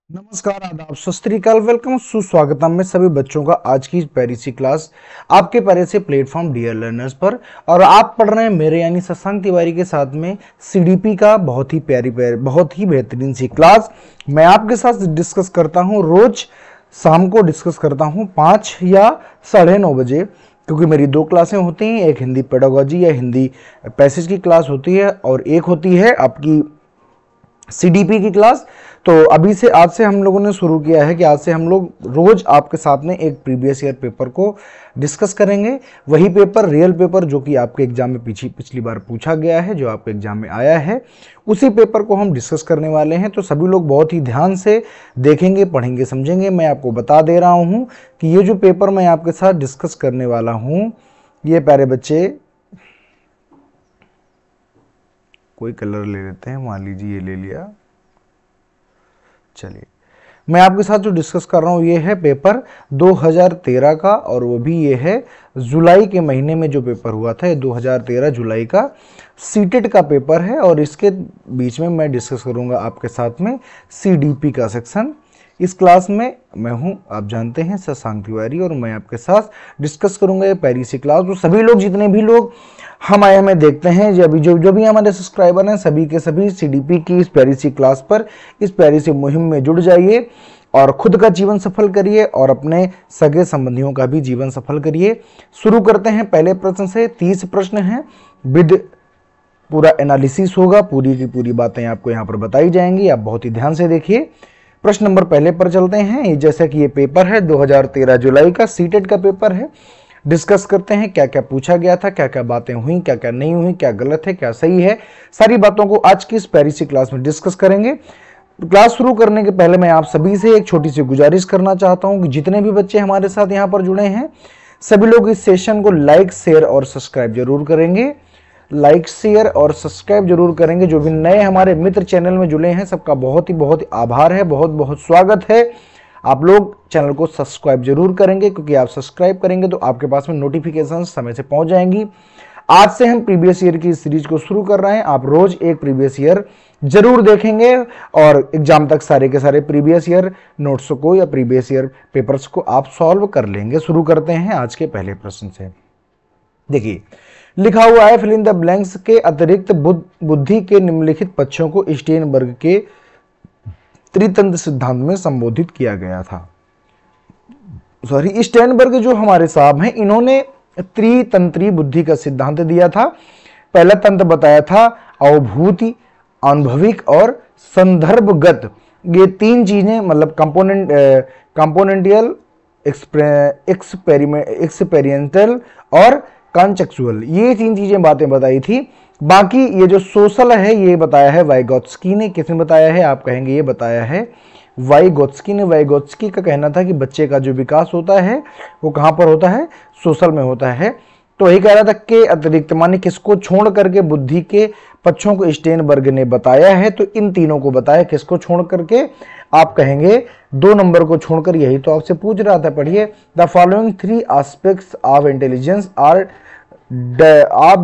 नमस्कार, आदाब, सत श्री अकाल, वेलकम, सुस्वागतम में सभी बच्चों का आज की प्यारी सी क्लास आपके प्यारे से प्लेटफॉर्म डियर लर्नर्स पर। और आप पढ़ रहे हैं मेरे यानी शशांक तिवारी के साथ में सीडीपी का बहुत ही बेहतरीन सी क्लास मैं आपके साथ डिस्कस करता हूं। रोज शाम को डिस्कस करता हूं 5 या 9:30 बजे, क्योंकि मेरी 2 क्लासें होती हैं। एक हिंदी पेडागोजी या हिंदी पैसेज की क्लास होती है और एक होती है आपकी सीडीपी की क्लास। तो अभी से आज से हम लोगों ने शुरू किया है कि आज से हम लोग रोज आपके साथ में एक प्रीवियस ईयर पेपर को डिस्कस करेंगे। वही पेपर, रियल पेपर, जो कि आपके एग्जाम में पिछली बार पूछा गया है, जो आपके एग्जाम में आया है, उसी पेपर को हम डिस्कस करने वाले हैं। तो सभी लोग बहुत ही ध्यान से देखेंगे, पढ़ेंगे, समझेंगे। मैं आपको बता दे रहा हूँ कि ये जो पेपर मैं आपके साथ डिस्कस करने वाला हूँ, ये प्यारे बच्चे, कोई कलर ले लेते हैं, मान लीजिए ये ले लिया। चलिए, मैं आपके साथ जो डिस्कस कर रहा हूँ ये है पेपर 2013 का, और वो भी ये है जुलाई के महीने में जो पेपर हुआ था। ये 2013 जुलाई का सीटेट का पेपर है। और इसके बीच में मैं डिस्कस करूँगा आपके साथ में सीडीपी का सेक्शन। इस क्लास में मैं हूं, आप जानते हैं, शशांक तिवारी, और मैं आपके साथ डिस्कस करूंगा ये प्यारी सी क्लास। तो सभी लोग, जितने भी लोग हमें देखते हैं, जो भी हमारे सब्सक्राइबर हैं, सभी के सभी सीडीपी की इस प्यारी सी क्लास पर, इस प्यारी सी मुहिम में जुड़ जाइए और खुद का जीवन सफल करिए और अपने सगे संबंधियों का भी जीवन सफल करिए। शुरू करते हैं पहले प्रश्न से। 30 प्रश्न हैं, विद पूरा एनालिसिस होगा, पूरी की पूरी बातें आपको यहाँ पर बताई जाएंगी। आप बहुत ही ध्यान से देखिए। प्रश्न नंबर पहले पर चलते हैं। जैसा कि ये पेपर है 2013 जुलाई का सीटेट का पेपर है। डिस्कस करते हैं क्या क्या पूछा गया था, क्या क्या बातें हुई, क्या क्या नहीं हुई, क्या गलत है, क्या सही है। सारी बातों को आज की इस प्यारी सी क्लास में डिस्कस करेंगे। क्लास शुरू करने के पहले मैं आप सभी से एक छोटी सी गुजारिश करना चाहता हूं कि जितने भी बच्चे हमारे साथ यहाँ पर जुड़े हैं, सभी लोग इस सेशन को लाइक, शेयर और सब्सक्राइब जरूर करेंगे। लाइक, शेयर और सब्सक्राइब जरूर करेंगे। जो भी नए हमारे मित्र चैनल में जुड़े हैं, सबका बहुत ही आभार है, बहुत बहुत स्वागत है। आप लोग चैनल को सब्सक्राइब जरूर करेंगे, क्योंकि आप सब्सक्राइब करेंगे तो आपके पास में नोटिफिकेशन समय से पहुंच जाएंगी। आज से हम प्रीवियस ईयर की सीरीज को शुरू कर रहे हैं। आप रोज एक प्रीवियस ईयर जरूर देखेंगे और एग्जाम तक सारे के सारे प्रीवियस ईयर नोट्स को या प्रीवियस ईयर पेपर्स को आप सॉल्व कर लेंगे। शुरू करते हैं आज के पहले प्रश्न से। देखिए, लिखा हुआ है, फिल इन द ब्लैंक्स के अतिरिक्त बुद्धि के निम्नलिखित पक्षों को स्टेनबर्ग के त्रितंत्र सिद्धांत में संबोधित किया गया था। स्टेनबर्ग जो हमारे साहब हैं, इन्होंने त्रितंत्री बुद्धि का सिद्धांत दिया था। पहला तंत्र बताया था अवभूति, अनुभविक और संदर्भगत। ये 3 चीजें, मतलब कंपोनेंटियल, एक्सपेरिमेंटल और कॉन्टेक्चुअल, ये 3 चीजें बातें बताई थी। बाकी ये जो सोशल है, ये बताया है वाइगोत्स्की ने। किसने बताया है, आप कहेंगे ये बताया है वाइगोत्स्की ने। वाइगोत्स्की का कहना था कि बच्चे का जो विकास होता है वो कहाँ पर होता है, सोशल में होता है। तो यही कह रहा था कि अतिरिक्त माने किसको छोड़ करके बुद्धि के पक्षों को स्टेनबर्ग ने बताया है। तो इन तीनों को बताया, किसको छोड़ करके, आप कहेंगे 2 नंबर को छोड़कर। यही तो आपसे पूछ रहा था, पढ़िए। The following 3 aspects of intelligence are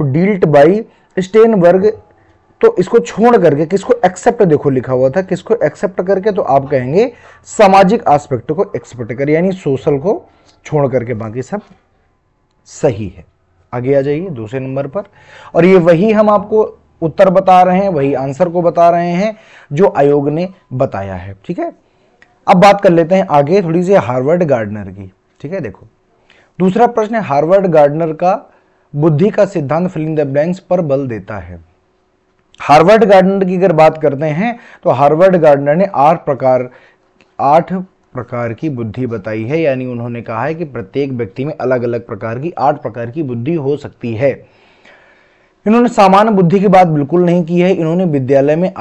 dealt by Sternberg. तो इसको छोड़ करके किसको एक्सेप्ट, देखो लिखा हुआ था, किसको एक्सेप्ट करके, तो आप कहेंगे सामाजिक एस्पेक्ट को एक्सेप्ट कर, यानी सोशल को छोड़ करके बाकी सब सही है। आगे आ जाइए दूसरे नंबर पर। और ये वही हम आपको उत्तर बता रहे हैं, वही आंसर को बता रहे हैं जो आयोग ने बताया है। ठीक है, अब बात कर लेते हैं आगे थोड़ी सी हार्वर्ड गार्डनर की। ठीक है, देखो दूसरा प्रश्न है, हार्वर्ड गार्डनर का बुद्धि का सिद्धांत फिल इन द ब्लैंक्स पर बल देता है। हार्वर्ड गार्डनर की अगर बात करते हैं तो हार्वर्ड गार्डनर ने 8 प्रकार की बुद्धि बताई है। यानी उन्होंने कहा है कि प्रत्येक व्यक्ति में अलग अलग प्रकार की 8 प्रकार की बुद्धि हो सकती है। इन्होंने सामान्य बुद्धि की बात बिल्कुल नहीं की है। इन्होंने विद्यालय में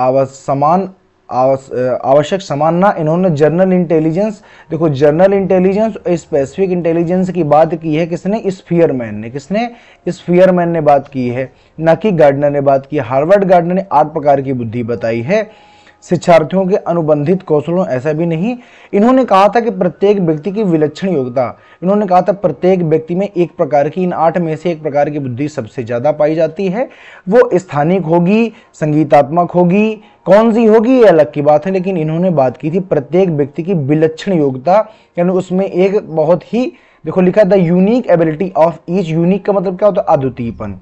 आवश्यक समान ना, इन्होंने जर्नल इंटेलिजेंस, देखो जर्नल इंटेलिजेंस और स्पेसिफिक इंटेलिजेंस की बात की है किसने, स्फीयरमैन ने। किसने, स्फीयरमैन ने बात की है, ना कि गार्डनर ने बात की। हार्वर्ड गार्डनर ने 8 प्रकार की बुद्धि बताई है। शिक्षार्थियों के अनुबंधित कौशलों, ऐसा भी नहीं। इन्होंने कहा था कि प्रत्येक व्यक्ति की विलक्षण योग्यता, इन्होंने कहा था प्रत्येक व्यक्ति में एक प्रकार की, इन 8 में से एक प्रकार की बुद्धि सबसे ज्यादा पाई जाती है। वो स्थानिक होगी, संगीतात्मक होगी, कौन सी होगी ये अलग की बात है, लेकिन इन्होंने बात की थी प्रत्येक व्यक्ति की विलक्षण योग्यता, यानी उसमें एक बहुत ही, देखो लिखा the unique ability of each. Unique का मतलब क्या होता है? अद्वितीयपन,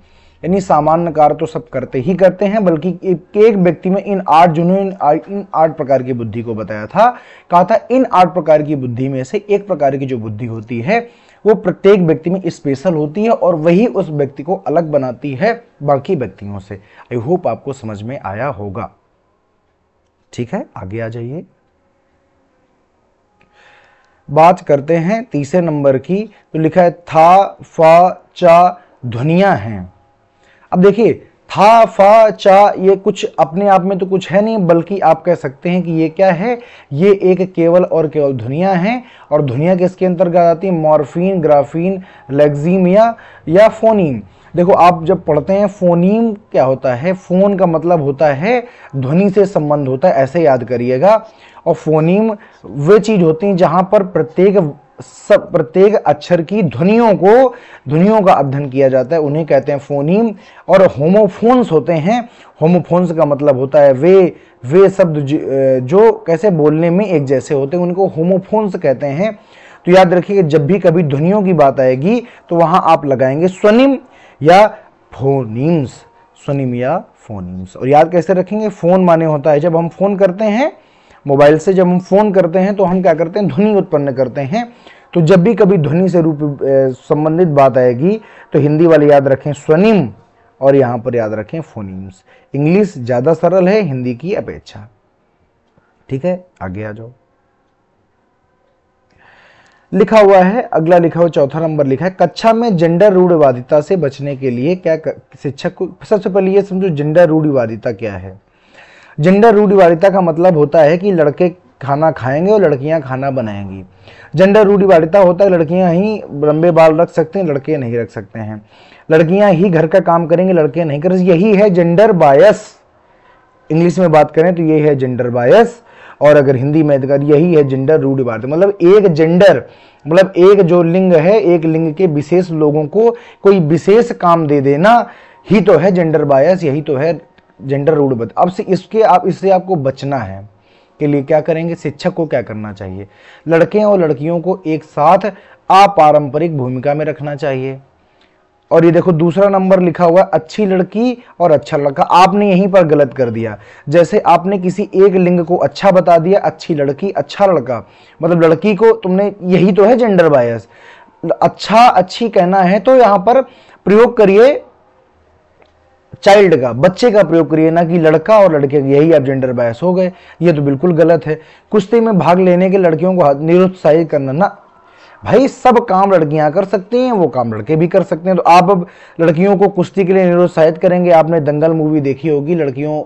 यानी सामान्य कार्य तो सब करते ही करते हैं, बल्कि एक व्यक्ति में इन 8, जिन्होंने इन 8 प्रकार की बुद्धि को बताया था, कहा था इन 8 प्रकार की बुद्धि में से एक प्रकार की जो बुद्धि होती है वो प्रत्येक व्यक्ति में स्पेशल होती है और वही उस व्यक्ति को अलग बनाती है बाकी व्यक्तियों से। आई होप आपको समझ में आया होगा। ठीक है, आगे आ जाइए। बात करते हैं तीसरे नंबर की, तो लिखा है था, फा, चा ध्वनियां हैं। अब देखिए था, फा, चा ये कुछ अपने आप में तो कुछ है नहीं, बल्कि आप कह सकते हैं कि ये क्या है, ये एक केवल और केवल ध्वनियां हैं। और ध्वनियां किसके अंतर्गत आती है? मॉर्फीन, ग्राफीन, लेक्सिम या फोनीम। देखो आप जब पढ़ते हैं फोनीम क्या होता है, फोन का मतलब होता है ध्वनि से संबंध होता है, ऐसे याद करिएगा। और फोनीम वे चीज होती हैं जहां पर प्रत्येक अक्षर की ध्वनियों का अध्ययन किया जाता है, उन्हें कहते हैं फोनीम। और होमोफोन्स होते हैं, होमोफोन्स का मतलब होता है वे शब्द जो कैसे बोलने में एक जैसे होते हैं, उनको होमोफोन्स कहते हैं। तो याद रखिए जब भी कभी ध्वनियों की बात आएगी तो वहां आप लगाएंगे स्वनिम या फोनीम्स, स्वनिम या फोनीम्स। और याद कैसे रखेंगे? फोन माने होता है जब हम फोन करते हैं मोबाइल से, जब हम फोन करते हैं तो हम क्या करते हैं? ध्वनि उत्पन्न करते हैं। तो जब भी कभी ध्वनि से रूप संबंधित बात आएगी तो हिंदी वाले याद रखें स्वनिम और यहां पर याद रखें फोनीम्स। इंग्लिश ज्यादा सरल है हिंदी की अपेक्षा। ठीक है, आगे आ जाओ। लिखा हुआ है, अगला लिखा हुआ चौथा नंबर लिखा है, कक्षा में जेंडर रूढ़िवादिता से बचने के लिए क्या शिक्षक को, सबसे पहले ये समझो जेंडर रूढ़िवादिता क्या है। जेंडर रूढ़िवादिता का मतलब होता है कि लड़के खाना खाएंगे और लड़कियां खाना बनाएंगी। जेंडर रूढ़िवादिता होता है लड़कियां ही लंबे बाल रख सकते हैं, लड़के नहीं रख सकते हैं। लड़कियां ही घर का काम करेंगे, लड़के नहीं करेंगे। यही है जेंडर बायस। इंग्लिश में बात करें तो यही है जेंडर बायस, और अगर हिंदी में यही है जेंडर रूढ़िवादिता। मतलब एक जेंडर मतलब एक जो लिंग है, एक लिंग के विशेष लोगों को कोई विशेष काम दे देना ही तो है जेंडर बायस, यही तो है जेंडर रूढ़िवादिता। अब से इससे आपको बचना है के लिए क्या करेंगे? शिक्षक को क्या करना चाहिए? लड़के और लड़कियों को एक साथ अपारंपरिक भूमिका में रखना चाहिए। और ये देखो दूसरा नंबर लिखा हुआ है अच्छी लड़की और अच्छा लड़का। आपने यहीं पर गलत कर दिया। जैसे आपने किसी एक लिंग को अच्छा बता दिया, अच्छी लड़की अच्छा लड़का, मतलब लड़की को तुमने, यही तो है जेंडर बायस। अच्छा अच्छी कहना है तो यहां पर प्रयोग करिए चाइल्ड का, बच्चे का प्रयोग करिए, ना कि लड़का और लड़के। यही आप जेंडर बायस हो गए, ये तो बिल्कुल गलत है। कुश्ती में भाग लेने के लड़कियों को निरुत्साहित करना, ना भाई, सब काम लड़कियां कर सकती हैं, वो काम लड़के भी कर सकते हैं। तो आप अब लड़कियों को कुश्ती के लिए निरुत्साहित करेंगे? आपने दंगल मूवी देखी होगी, लड़कियों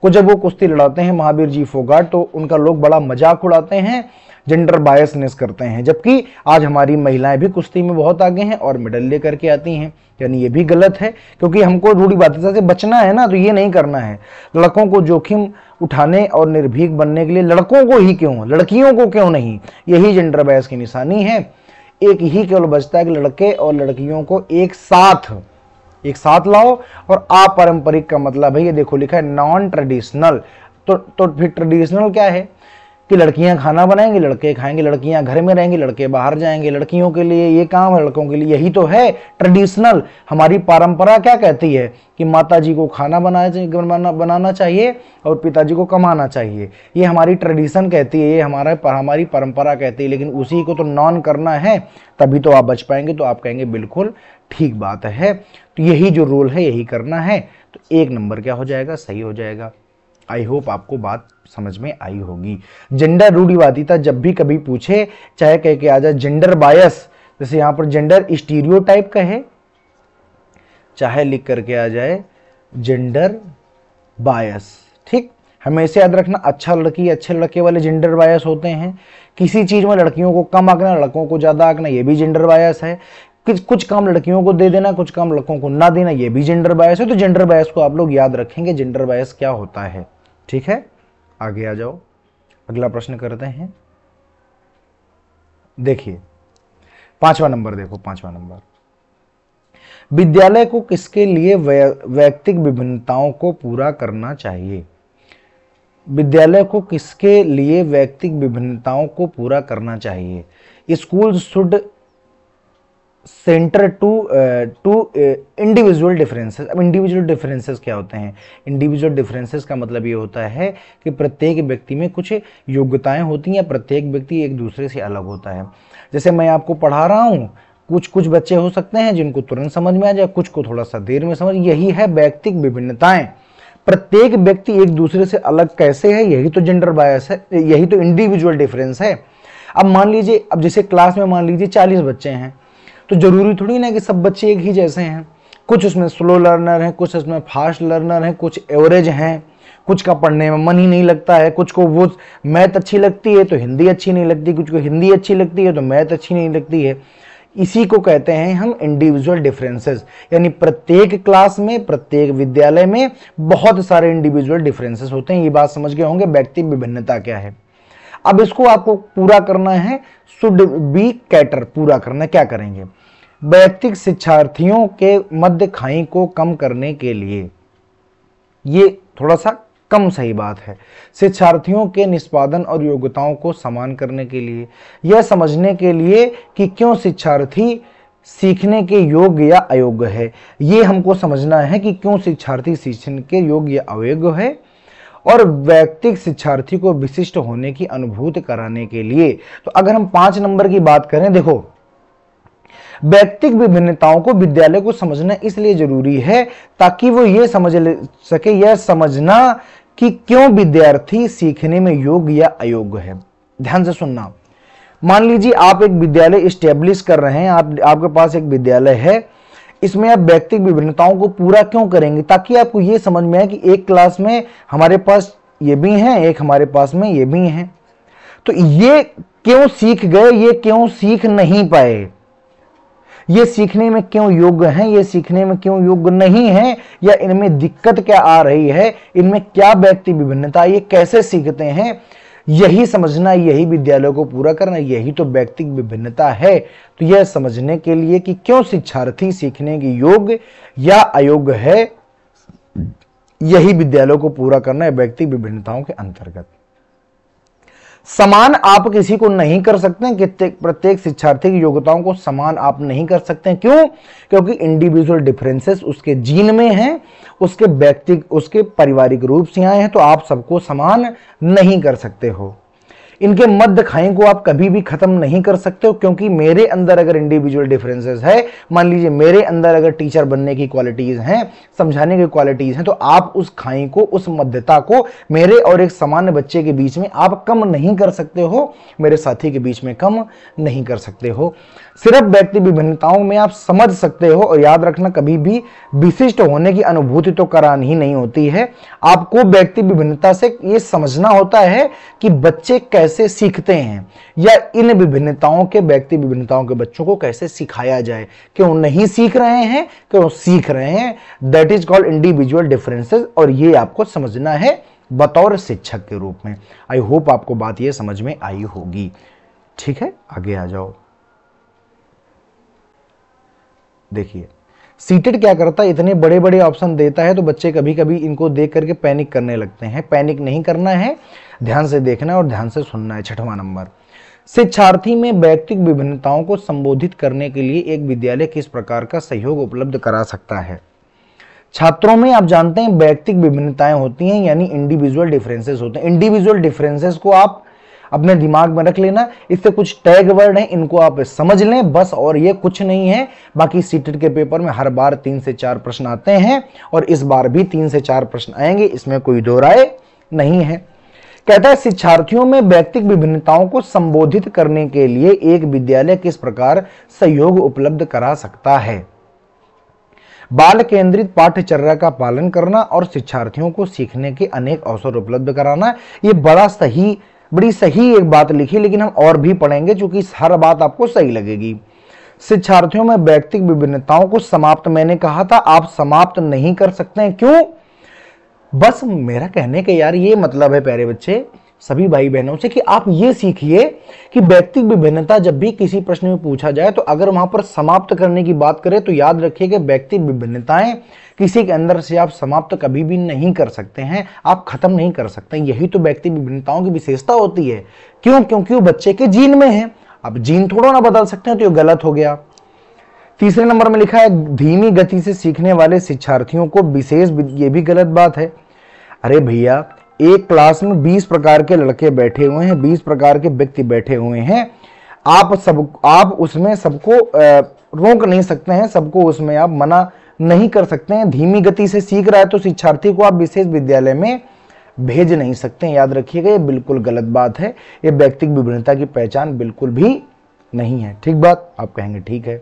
को जब वो कुश्ती लड़ाते हैं महावीर जी फोगाट, तो उनका लोग बड़ा मजाक उड़ाते हैं, जेंडर बायसनेस करते हैं। जबकि आज हमारी महिलाएं भी कुश्ती में बहुत आगे हैं और मेडल लेकर के आती हैं। यानी ये भी गलत है, क्योंकि हमको रूढ़िवादिता से बचना है ना, तो ये नहीं करना है। लड़कों को जोखिम उठाने और निर्भीक बनने के लिए लड़कों को ही क्यों, लड़कियों को क्यों नहीं? यही जेंडर बायस की निशानी है। एक ही केवल बचता है कि लड़के और लड़कियों को एक साथ लाओ। और अपारंपरिक का मतलब है, ये देखो लिखा है नॉन ट्रेडिशनल। तो फिर ट्रेडिशनल क्या है? कि लड़कियां खाना बनाएंगी, लड़के खाएंगे, लड़कियां घर में रहेंगी, लड़के बाहर जाएंगे, लड़कियों के लिए ये काम है, लड़कों के लिए यही तो है ट्रेडिशनल। हमारी परंपरा क्या कहती है कि माता जी को खाना बनाना चाहिए और पिताजी को कमाना चाहिए। ये हमारी ट्रेडिशन कहती है, ये हमारी परंपरा कहती है। लेकिन उसी को तो नॉन करना है, तभी तो आप बच पाएंगे। तो आप कहेंगे बिल्कुल ठीक बात है, तो यही जो रूल है यही करना है। तो 1 नंबर क्या हो जाएगा? सही हो जाएगा। आई होप आपको बात समझ में आई होगी। जेंडर रूढ़िवादिता जब भी कभी पूछे, चाहे कह के आ जाए जेंडर बायस, जैसे यहां पर जेंडर स्टीरियोटाइप कहे, चाहे लिख करके आ जाए जेंडर बायस। ठीक, हमेशा याद रखना, अच्छा लड़की अच्छे लड़के वाले जेंडर बायस होते हैं। किसी चीज में लड़कियों को कम आंकना, लड़कों को ज्यादा आंकना, ये भी जेंडर बायस है। कुछ काम लड़कियों को दे देना, कुछ काम लड़कों को ना देना, ये भी जेंडर बायस है। तो जेंडर बायस को आप लोग याद रखेंगे, जेंडर बायस क्या होता है। ठीक है, आगे आ जाओ, अगला प्रश्न करते हैं। देखिए 5वां नंबर, देखो 5वां नंबर, विद्यालय को किसके लिए वैयक्तिक विभिन्नताओं को पूरा करना चाहिए? विद्यालय को किसके लिए वैयक्तिक विभिन्नताओं को पूरा करना चाहिए? School should centre to individual differences. अब इंडिविजुअल डिफरेंसेस क्या होते हैं? इंडिविजुअल डिफरेंसेस का मतलब ये होता है कि प्रत्येक व्यक्ति में कुछ योग्यताएं होती हैं, प्रत्येक व्यक्ति एक दूसरे से अलग होता है। जैसे मैं आपको पढ़ा रहा हूँ, कुछ बच्चे हो सकते हैं जिनको तुरंत समझ में आ जाए, कुछ को थोड़ा सा देर में समझ, यही है वैयक्तिक विभिन्नताएं। प्रत्येक व्यक्ति एक दूसरे से अलग कैसे है, यही तो जेंडर बायस है, यही तो इंडिविजुअल डिफरेंस है। अब मान लीजिए, अब जैसे क्लास में मान लीजिए 40 बच्चे हैं, तो जरूरी थोड़ी ना कि सब बच्चे एक ही जैसे हैं। कुछ उसमें स्लो लर्नर हैं, कुछ उसमें फास्ट लर्नर हैं, कुछ एवरेज हैं, कुछ का पढ़ने में मन ही नहीं लगता है, कुछ को वो मैथ अच्छी लगती है तो हिंदी अच्छी नहीं लगती, कुछ को हिंदी अच्छी लगती है तो मैथ अच्छी नहीं लगती है। इसी को कहते हैं हम इंडिविजुअल डिफरेंसेस। यानी प्रत्येक क्लास में, प्रत्येक विद्यालय में बहुत सारे इंडिविजुअल डिफरेंसेस होते हैं। ये बात समझ गए होंगे व्यक्तिगत विभिन्नता क्या है। अब इसको आपको पूरा करना है, शुड बी कैटर, पूरा करना। क्या करेंगे? वैयक्तिक शिक्षार्थियों के मध्य खाई को कम करने के लिए, ये थोड़ा सा कम सही बात है, शिक्षार्थियों के निष्पादन और योग्यताओं को समान करने के लिए, यह समझने के लिए कि क्यों शिक्षार्थी सीखने के योग्य या अयोग्य है। ये हमको समझना है कि क्यों शिक्षार्थी सीखने के योग्य या अयोग्य है, और वैयक्तिक शिक्षार्थी को विशिष्ट होने की अनुभूति कराने के लिए। तो अगर हम 5 नंबर की बात करें, देखो वैयक्तिक विभिन्नताओं को विद्यालय को समझना इसलिए जरूरी है ताकि वो ये समझ सके, यह समझना कि क्यों विद्यार्थी सीखने में योग्य या अयोग्य है। ध्यान से सुनना। मान लीजिए आप एक विद्यालय स्टैब्लिश कर रहे हैं, आपके पास एक विद्यालय है, इसमें आप व्यक्तिगत विभिन्नताओं को पूरा क्यों करेंगे? ताकि आपको यह समझ में आए कि एक क्लास में हमारे पास ये भी हैं, एक हमारे पास में ये भी हैं, तो ये क्यों सीख गए, ये क्यों सीख नहीं पाए, ये सीखने में क्यों योग्य हैं, ये सीखने में क्यों योग्य नहीं है, या इनमें दिक्कत क्या आ रही है, इनमें क्या व्यक्तिगत विभिन्नता, ये कैसे सीखते हैं, यही समझना, यही विद्यालय को पूरा करना, यही तो व्यक्तिगत विभिन्नता है। तो यह समझने के लिए कि क्यों शिक्षार्थी सीखने के योग्य या अयोग्य है, यही विद्यालय को पूरा करना है व्यक्तिगत विभिन्नताओं के अंतर्गत। समान आप किसी को नहीं कर सकते हैं, प्रत्येक शिक्षार्थी की योग्यताओं को समान आप नहीं कर सकते हैं। क्यों? क्योंकि इंडिविजुअल डिफरेंसेस उसके जीन में हैं, उसके व्यक्तिगत, उसके पारिवारिक रूप से आए हैं, तो आप सबको समान नहीं कर सकते हो। इनके मध्य खाई को आप कभी भी खत्म नहीं कर सकते हो, क्योंकि मेरे अंदर अगर इंडिविजुअल डिफरेंसेस है, मान लीजिए मेरे अंदर अगर टीचर बनने की क्वालिटीज हैं, समझाने की क्वालिटीज हैं, तो आप उस खाई को, उस मध्यता को मेरे और एक सामान्य बच्चे के बीच में आप कम नहीं कर सकते हो, मेरे साथी के बीच में कम नहीं कर सकते हो। सिर्फ व्यक्तिगत विभिन्नताओं में आप समझ सकते हो, और याद रखना कभी भी विशिष्ट होने की अनुभूति तो करानी ही नहीं होती है। आपको व्यक्तिगत विभिन्नता से ये समझना होता है कि बच्चे कैसे सीखते हैं, या इन विभिन्नताओं के, व्यक्तिगत विभिन्नताओं के बच्चों को कैसे सिखाया जाए, क्यों नहीं सीख रहे हैं, क्यों सीख रहे हैं, that is called individual differences. और ये आपको समझना है बतौर शिक्षक के रूप में। आई होप आपको बात ये समझ में आई होगी। ठीक है, आगे आ जाओ। देखिए सीटेड क्या करता है, इतने बड़े बड़े ऑप्शन देता है तो बच्चे कभी कभी इनको देख करके पैनिक करने लगते हैं। पैनिक नहीं करना है, ध्यान से देखना और ध्यान से सुनना है। 6वां नंबर, शिक्षार्थी में व्यक्तिगत विभिन्नताओं को संबोधित करने के लिए एक विद्यालय किस प्रकार का सहयोग उपलब्ध करा सकता है? छात्रों में आप जानते हैं व्यक्तिगत विभिन्नताएं होती हैं, यानी इंडिविजुअल डिफरेंसेस होते हैं। इंडिविजुअल डिफरेंसेस को आप अपने दिमाग में रख लेना, इससे कुछ टैग वर्ड हैं, इनको आप समझ लें बस, और ये कुछ नहीं है। बाकी सीटेट के पेपर में हर बार 3 से 4 प्रश्न आते हैं, और इस बार भी 3 से 4 प्रश्न आएंगे, इसमें कोई दो राय नहीं है। कहता है शिक्षार्थियों में व्यक्तिगत विभिन्नताओं को संबोधित करने के लिए एक विद्यालय किस प्रकार सहयोग उपलब्ध करा सकता है? बाल केंद्रित पाठ्यचर्या का पालन करना और शिक्षार्थियों को सीखने के अनेक अवसर उपलब्ध कराना। ये बड़ी सही एक बात लिखी, लेकिन हम और भी पढ़ेंगे क्योंकि हर बात आपको सही लगेगी। शिक्षार्थियों में व्यक्तिगत विभिन्नताओं को समाप्त, मैंने कहा था आप समाप्त नहीं कर सकते हैं। क्यों? बस मेरा कहने का यार ये मतलब है प्यारे बच्चे सभी भाई बहनों से कि आप ये सीखिए कि व्यक्तिगत विभिन्नता जब भी किसी प्रश्न में पूछा जाए तो अगर वहां पर समाप्त करने की बात करें तो याद रखिए कि व्यक्तिगत विभिन्नताएं किसी के अंदर से आप समाप्त कभी भी नहीं कर सकते हैं, आप खत्म नहीं कर सकते। यही तो व्यक्तिगत विभिन्नताओं की विशेषता होती है। क्यों? क्योंकि वो बच्चे के जीन में है। अब जीन थोड़ा ना बदल सकते हैं, तो ये गलत हो गया। तीसरे नंबर में लिखा है धीमी गति से सीखने वाले शिक्षार्थियों को विशेष, ये भी गलत बात है। अरे भैया एक क्लास में 20 प्रकार के लड़के बैठे हुए हैं, 20 प्रकार के व्यक्ति बैठे हुए हैं, आप उसमें सबको रोक नहीं सकते हैं, सबको उसमें आप मना नहीं कर सकते हैं। धीमी गति से सीख रहा है तो शिक्षार्थी को आप विशेष विद्यालय में भेज नहीं सकते हैं। याद रखिएगा ये बिल्कुल गलत बात है, ये व्यक्तिगत विभिन्नता की पहचान बिल्कुल भी नहीं है। ठीक बात? आप कहेंगे ठीक है,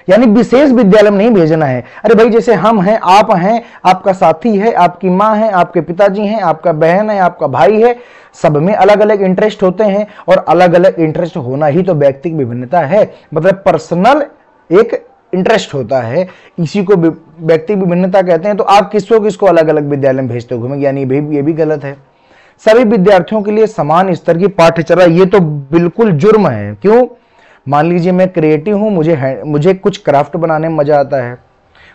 यानी विशेष विद्यालय में नहीं भेजना है। अरे भाई जैसे हम हैं, आप हैं, आपका साथी है, आपकी माँ है, आपके पिताजी हैं, आपका बहन है, आपका भाई है, सब में अलग अलग इंटरेस्ट होते हैं और अलग अलग इंटरेस्ट होना ही तो व्यक्तिगत विभिन्नता है। मतलब पर्सनल एक इंटरेस्ट होता है, इसी को व्यक्तिगत विभिन्नता कहते हैं। तो आप किसको अलग अलग विद्यालय में भेजते हो घूमेंगे, यानी ये भी गलत है। सभी विद्यार्थियों के लिए समान स्तर की पाठ्यचर्या, ये तो बिल्कुल जुर्म है। क्यों? मान लीजिए मैं क्रिएटिव हूं, मुझे कुछ क्राफ्ट बनाने में मजा आता है,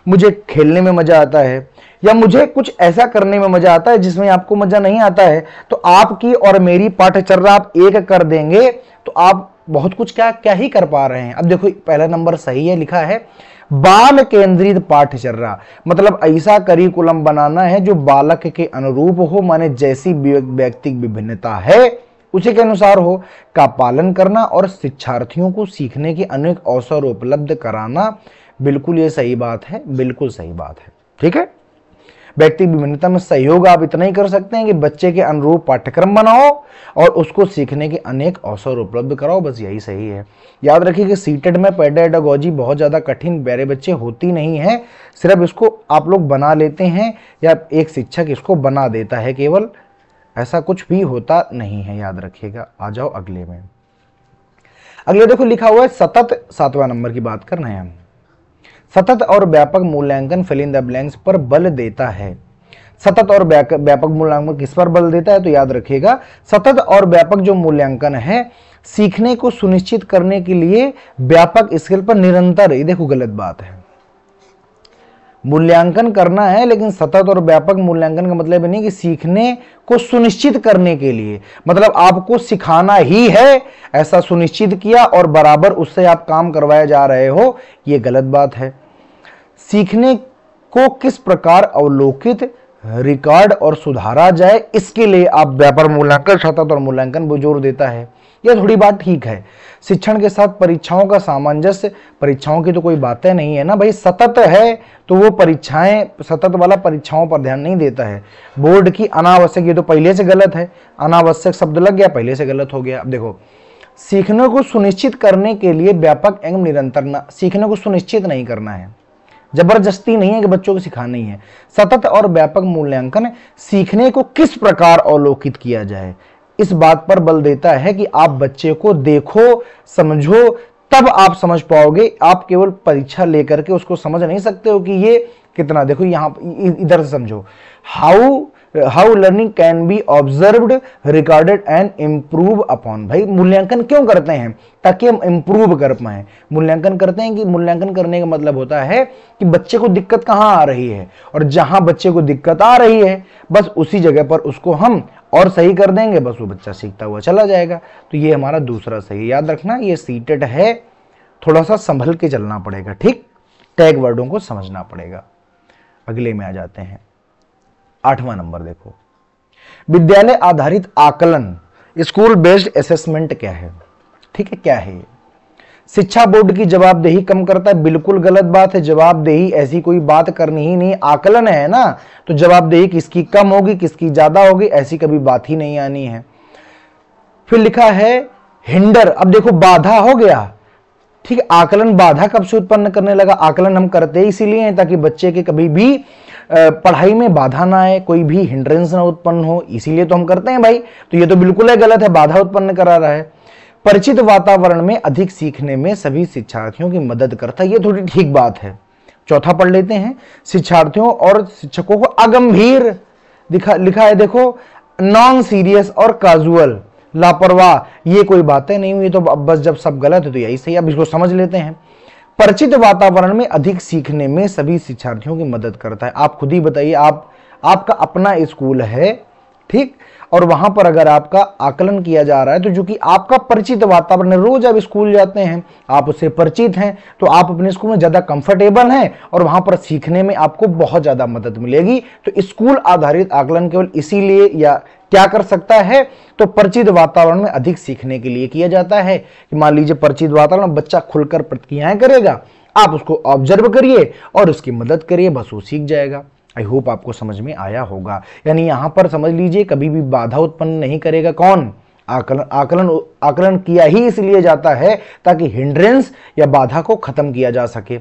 मुझे खेलने में मजा आता है, या मुझे कुछ ऐसा करने में मजा आता है जिसमें आपको मजा नहीं आता है, तो आपकी और मेरी पाठ्यचर्या आप एक कर देंगे तो आप बहुत कुछ क्या ही कर पा रहे हैं। अब देखो पहला नंबर सही है, लिखा है बाल केंद्रित पाठ्यचर्या, मतलब ऐसा करिकुलम बनाना है जो बालक के अनुरूप हो, माने जैसी व्यक्तिगत विभिन्नता है उसी के अनुसार हो का पालन करना और शिक्षार्थियों को सीखने के अनेक अवसर उपलब्ध कराना। बिल्कुल ये सही बात है, बिल्कुल सही बात है। ठीक है, व्यक्तिगत विभिन्नता में सहयोग आप इतना ही कर सकते हैं कि बच्चे के अनुरूप पाठ्यक्रम बनाओ और उसको सीखने के अनेक अवसर उपलब्ध कराओ, बस यही सही है। याद रखिए कि सीटेट में पेडागोजी बहुत ज़्यादा कठिन प्यारे बच्चे होती नहीं है, सिर्फ इसको आप लोग बना लेते हैं या एक शिक्षक इसको बना देता है केवल, ऐसा कुछ भी होता नहीं है, याद रखिएगा। आ जाओ अगले में। अगले देखो लिखा हुआ है सतत, 7वां नंबर की बात कर रहे हैं हम। सतत और व्यापक मूल्यांकन फिल इन द ब्लैंक्स पर बल देता है। सतत और व्यापक मूल्यांकन किस पर बल देता है? तो याद रखिएगा सतत और व्यापक जो मूल्यांकन है सीखने को सुनिश्चित करने के लिए व्यापक स्केल पर निरंतर, ये देखो गलत बात है। मूल्यांकन करना है लेकिन सतत और व्यापक मूल्यांकन का मतलब नहीं कि सीखने को सुनिश्चित करने के लिए, मतलब आपको सिखाना ही है ऐसा सुनिश्चित किया और बराबर उससे आप काम करवाए जा रहे हो, ये गलत बात है। सीखने को किस प्रकार अवलोकित, रिकॉर्ड और सुधारा जाए, इसके लिए आप व्यापक मूल्यांकन, सतत और मूल्यांकन पर जोर देता है। यह थोड़ी बात ठीक है। शिक्षण के साथ परीक्षाओं का सामंजस्य, परीक्षाओं की तो कोई बातें नहीं है ना भाई, सतत है तो वो परीक्षाएं, सतत वाला परीक्षाओं पर ध्यान नहीं देता है। बोर्ड की अनावश्यक, ये तो पहले से गलत है, अनावश्यक शब्द लग गया, पहले से गलत हो गया। अब देखो सीखने को सुनिश्चित करने के लिए व्यापक एवं निरंतर, सीखने को सुनिश्चित नहीं करना है, जबरदस्ती नहीं है कि बच्चों को सिखाना ही है। सतत और व्यापक मूल्यांकन सीखने को किस प्रकार अवलोकित किया जाए, इस बात पर बल देता है कि आप बच्चे को देखो, समझो, तब आप समझ पाओगे। आप केवल परीक्षा लेकर के उसको समझ नहीं सकते हो कि ये कितना, देखो यहां इधर से समझो। How learning can be observed, recorded and improve upon. भाई मूल्यांकन क्यों करते हैं? ताकि हम इम्प्रूव कर पाए। मूल्यांकन करते हैं कि मूल्यांकन करने का मतलब होता है कि बच्चे को दिक्कत कहां आ रही है, और जहां बच्चे को दिक्कत आ रही है बस उसी जगह पर उसको हम और सही कर देंगे, बस वो बच्चा सीखता हुआ चला जाएगा। तो ये हमारा दूसरा सही। याद रखना ये सीटेट है, थोड़ा सा संभल के चलना पड़ेगा, ठीक, टैग वर्डों को समझना पड़ेगा। अगले में आ जाते हैं, 8वां नंबर देखो, विद्यालय आधारित आकलन, स्कूल बेस्ड असेसमेंट क्या है? ठीक है, क्या है? शिक्षा बोर्ड की जवाबदेही कम करता है, बिल्कुल गलत बात है। जवाबदेही ऐसी कोई बात करनी ही नहीं, आकलन है ना, तो जवाबदेही किसकी कम होगी किसकी ज्यादा होगी ऐसी कभी बात ही नहीं आनी है। फिर लिखा है हिंडर, अब देखो बाधा हो गया, ठीक है। आकलन बाधा कब से उत्पन्न करने लगा? आकलन हम करते इसीलिए हैं ताकि बच्चे के कभी भी पढ़ाई में बाधा ना आए, कोई भी हिंड्रेंस ना उत्पन्न हो, इसीलिए तो हम करते हैं भाई। तो ये तो बिल्कुल है गलत है, बाधा उत्पन्न करा रहा है। परिचित वातावरण में अधिक सीखने में सभी शिक्षार्थियों की मदद करता है, ये थोड़ी ठीक बात है। चौथा पढ़ लेते हैं, शिक्षार्थियों और शिक्षकों को अगंभीर लिखा है, देखो नॉन सीरियस और काजुअल, लापरवाह, ये कोई बातें नहीं हुई, तो अब बस जब सब गलत है तो यही सही। अब इसको समझ लेते हैं। परिचित वातावरण में अधिक सीखने में सभी शिक्षार्थियों की मदद करता है। आप खुद ही बताइए, आपका अपना स्कूल है, ठीक, और वहां पर अगर आपका आकलन किया जा रहा है तो जो कि आपका परिचित वातावरण, रोज आप स्कूल जाते हैं, आप उससे परिचित हैं, तो आप अपने स्कूल में ज्यादा कंफर्टेबल हैं और वहां पर सीखने में आपको बहुत ज्यादा मदद मिलेगी। तो स्कूल आधारित आकलन केवल इसीलिए या क्या कर सकता है, तो परिचित वातावरण में अधिक सीखने के लिए किया जाता है। कि मान लीजिए परिचित वातावरण, बच्चा खुलकर प्रतिक्रियाएं करेगा, आप उसको ऑब्जर्व करिए और उसकी मदद करिए, बस वो सीख जाएगा। आई होप आपको समझ में आया होगा। यानी यहां पर समझ लीजिए कभी भी बाधा उत्पन्न नहीं करेगा कौन, आकलन किया ही इसलिए जाता है ताकि हिंड्रेंस या बाधा को खत्म किया जा सके।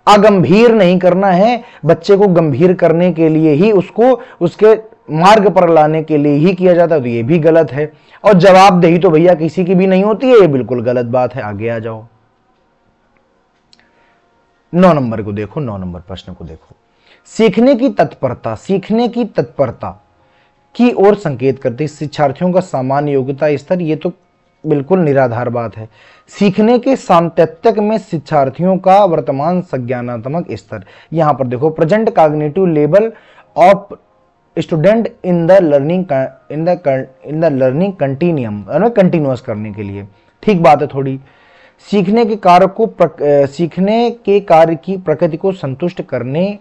अगंभीर नहीं करना है, बच्चे को गंभीर करने के लिए ही, उसको उसके मार्ग पर लाने के लिए ही किया जाता है, तो ये भी गलत है। और जवाबदेही तो भैया किसी की भी नहीं होती है, ये बिल्कुल गलत बात है। आगे आ जाओ, 9 नंबर को देखो, 9 नंबर प्रश्न को देखो। सीखने की तत्परता की ओर संकेत करती शिक्षार्थियों का सामान्य योग्यता स्तर, ये तो बिल्कुल निराधार बात है। सीखने के सामर्थ्यक में शिक्षार्थियों का वर्तमान संज्ञानात्मक स्तर, यहां पर देखो present cognitive level of student in the learning continuum, continuous करने के लिए, ठीक बात है थोड़ी। सीखने के कार्य की प्रकृति को संतुष्ट करने,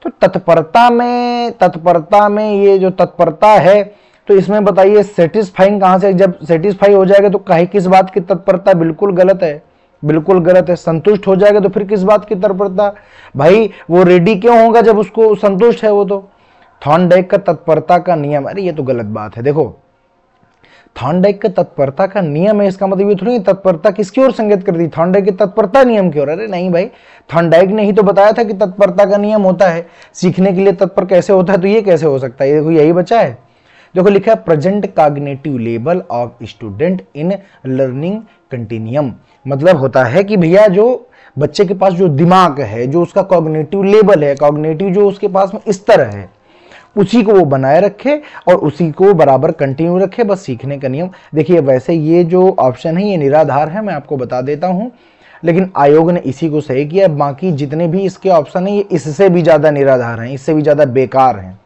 तो तत्परता में ये जो तत्परता है, तो इसमें बताइए सेटिस्फाइंग कहां से, जब सेटिस्फाई हो जाएगा तो कहीं किस बात की तत्परता, बिल्कुल गलत है, बिल्कुल गलत है। संतुष्ट हो जाएगा तो फिर किस बात की तत्परता, भाई वो रेडी क्यों होगा जब उसको संतुष्ट है वो। तो थॉर्नडाइक का तत्परता का नियम, अरे ये तो गलत बात है। देखो थॉर्नडाइक का तत्परता का नियम है, इसका मतलब ये थोड़ी तत्परता किसकी ओर संकेत करती है, थॉर्नडाइक की तत्परता नियम की ओर। अरे नहीं भाई, थॉर्नडाइक ने ही तो बताया था कि तत्परता का नियम होता है, सीखने के लिए तत्पर कैसे होता है, तो ये कैसे हो सकता है। देखो यही बचा है, देखो लिखा है present cognitive level of student in learning continuum, मतलब होता है कि भैया जो बच्चे के पास जो दिमाग है, जो उसका कॉग्निटिव लेवल है, कॉग्निटिव जो उसके पास में स्तर है, उसी को वो बनाए रखे और उसी को बराबर कंटिन्यू रखे, बस सीखने का नियम। देखिए वैसे ये जो ऑप्शन है ये निराधार है, मैं आपको बता देता हूं, लेकिन आयोग ने इसी को सही किया। बाकी जितने भी इसके ऑप्शन है ये इससे भी ज्यादा निराधार हैं, इससे भी ज्यादा बेकार हैं।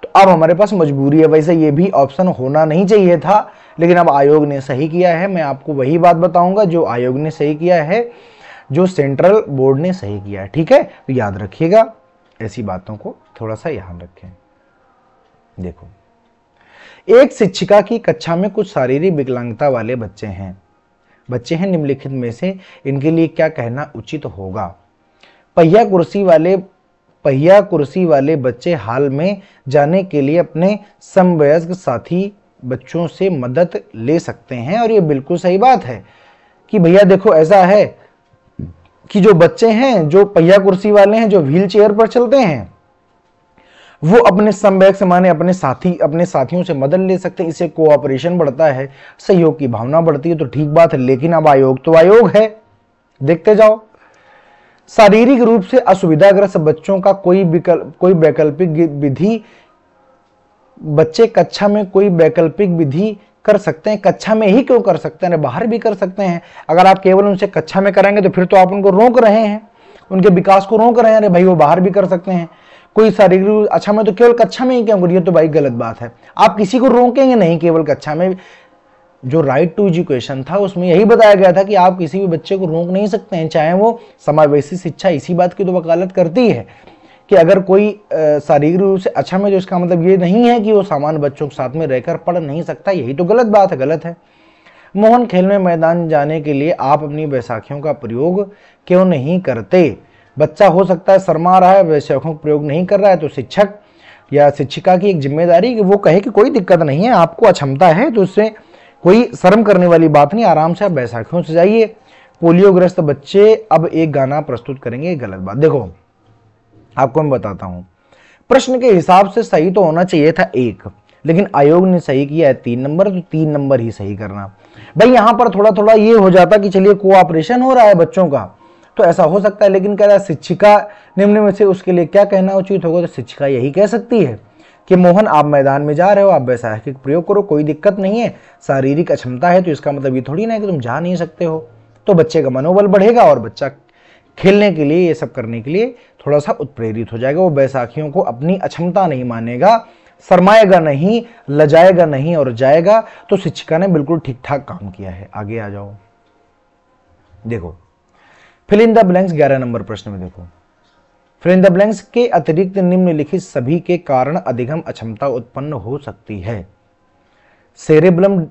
तो अब हमारे पास मजबूरी है, वैसे ये भी ऑप्शन होना नहीं चाहिए था, लेकिन अब आयोग ने सही किया है। मैं आपको वही बात बताऊंगा जो आयोग ने सही किया है, जो सेंट्रल बोर्ड ने सही किया है, ठीक है। तो याद रखिएगा, ऐसी बातों को थोड़ा सा ध्यान रखें। देखो, एक शिक्षिका की कक्षा में कुछ शारीरिक विकलांगता वाले बच्चे हैं निम्नलिखित में से इनके लिए क्या कहना उचित होगा। पहिया कुर्सी वाले बच्चे हाल में जाने के लिए अपने समवयस्क साथी बच्चों से मदद ले सकते हैं, और ये बिल्कुल सही बात है कि भैया देखो ऐसा है कि जो बच्चे हैं जो पहिया कुर्सी वाले हैं, जो व्हील चेयर पर चलते हैं, वो अपने समवयस्क माने अपने साथियों से मदद ले सकते हैं। इससे कोऑपरेशन बढ़ता है, सहयोग की भावना बढ़ती है, तो ठीक बात है। लेकिन अब आयोग तो आयोग है, देखते जाओ। शारीरिक रूप से असुविधाग्रस्त बच्चों का कोई वैकल्पिक विधि, बच्चे कक्षा में कोई वैकल्पिक विधि कर सकते हैं। कक्षा में ही क्यों कर सकते हैं, बाहर भी कर सकते हैं। अगर आप केवल उनसे कक्षा में कराएंगे तो फिर तो आप उनको रोक रहे हैं, उनके विकास को रोक रहे हैं। अरे भाई वो बाहर भी कर सकते हैं, कोई शारीरिक, अच्छा मैं तो केवल कक्षा में ही क्यों करिए, तो भाई गलत बात है। आप किसी को रोकेंगे नहीं केवल कक्षा में। जो राइट टू एजुकेशन था उसमें यही बताया गया था कि आप किसी भी बच्चे को रोक नहीं सकते हैं, चाहे वो समावेशी शिक्षा इसी बात की तो वकालत करती है कि अगर कोई शारीरिक रूप से अच्छा में, जो इसका मतलब ये नहीं है कि वो सामान्य बच्चों के साथ में रहकर पढ़ नहीं सकता, यही तो गलत बात है, गलत है। मोहन खेल में मैदान जाने के लिए आप अपनी बैसाखियों का प्रयोग क्यों नहीं करते। बच्चा हो सकता है शर्मा रहा है, बैसाखियों का प्रयोग नहीं कर रहा है, तो शिक्षक या शिक्षिका की एक जिम्मेदारी कि वो कहे कि कोई दिक्कत नहीं है, आपको अक्षमता है, तो उससे कोई शर्म करने वाली बात नहीं, आराम से आप बैसाखियों से जाइए। पोलियोग्रस्त बच्चे अब एक गाना प्रस्तुत करेंगे, गलत बात। देखो आपको मैं बताता हूं, प्रश्न के हिसाब से सही तो होना चाहिए था 1, लेकिन आयोग ने सही किया है 3 नंबर, तो 3 नंबर ही सही करना। भाई यहां पर थोड़ा थोड़ा ये हो जाता कि चलिए कोऑपरेशन हो रहा है बच्चों का, तो ऐसा हो सकता है, लेकिन कह रहा है शिक्षिका निम्न में से उसके लिए क्या कहना उचित होगा? तो शिक्षिका यही कह सकती है कि मोहन आप मैदान में जा रहे हो, आप वैसाखिक प्रयोग करो, कोई दिक्कत नहीं है। शारीरिक अक्षमता है तो इसका मतलब ये थोड़ी ना है कि तुम जा नहीं सकते हो। तो बच्चे का मनोबल बढ़ेगा और बच्चा खेलने के लिए, ये सब करने के लिए थोड़ा सा उत्प्रेरित हो जाएगा। वो बैसाखियों को अपनी अक्षमता नहीं मानेगा, शर्माएगा नहीं, लजाएगा नहीं और जाएगा। तो शिक्षिका ने बिल्कुल ठीक ठाक काम किया है। आगे आ जाओ, देखो fill in the blanks 11 number प्रश्न में देखो, फिल इन द ब्लैंक्स के अतिरिक्त निम्नलिखित सभी के कारण अधिगम अक्षमता उत्पन्न हो सकती है। सेरेब्रम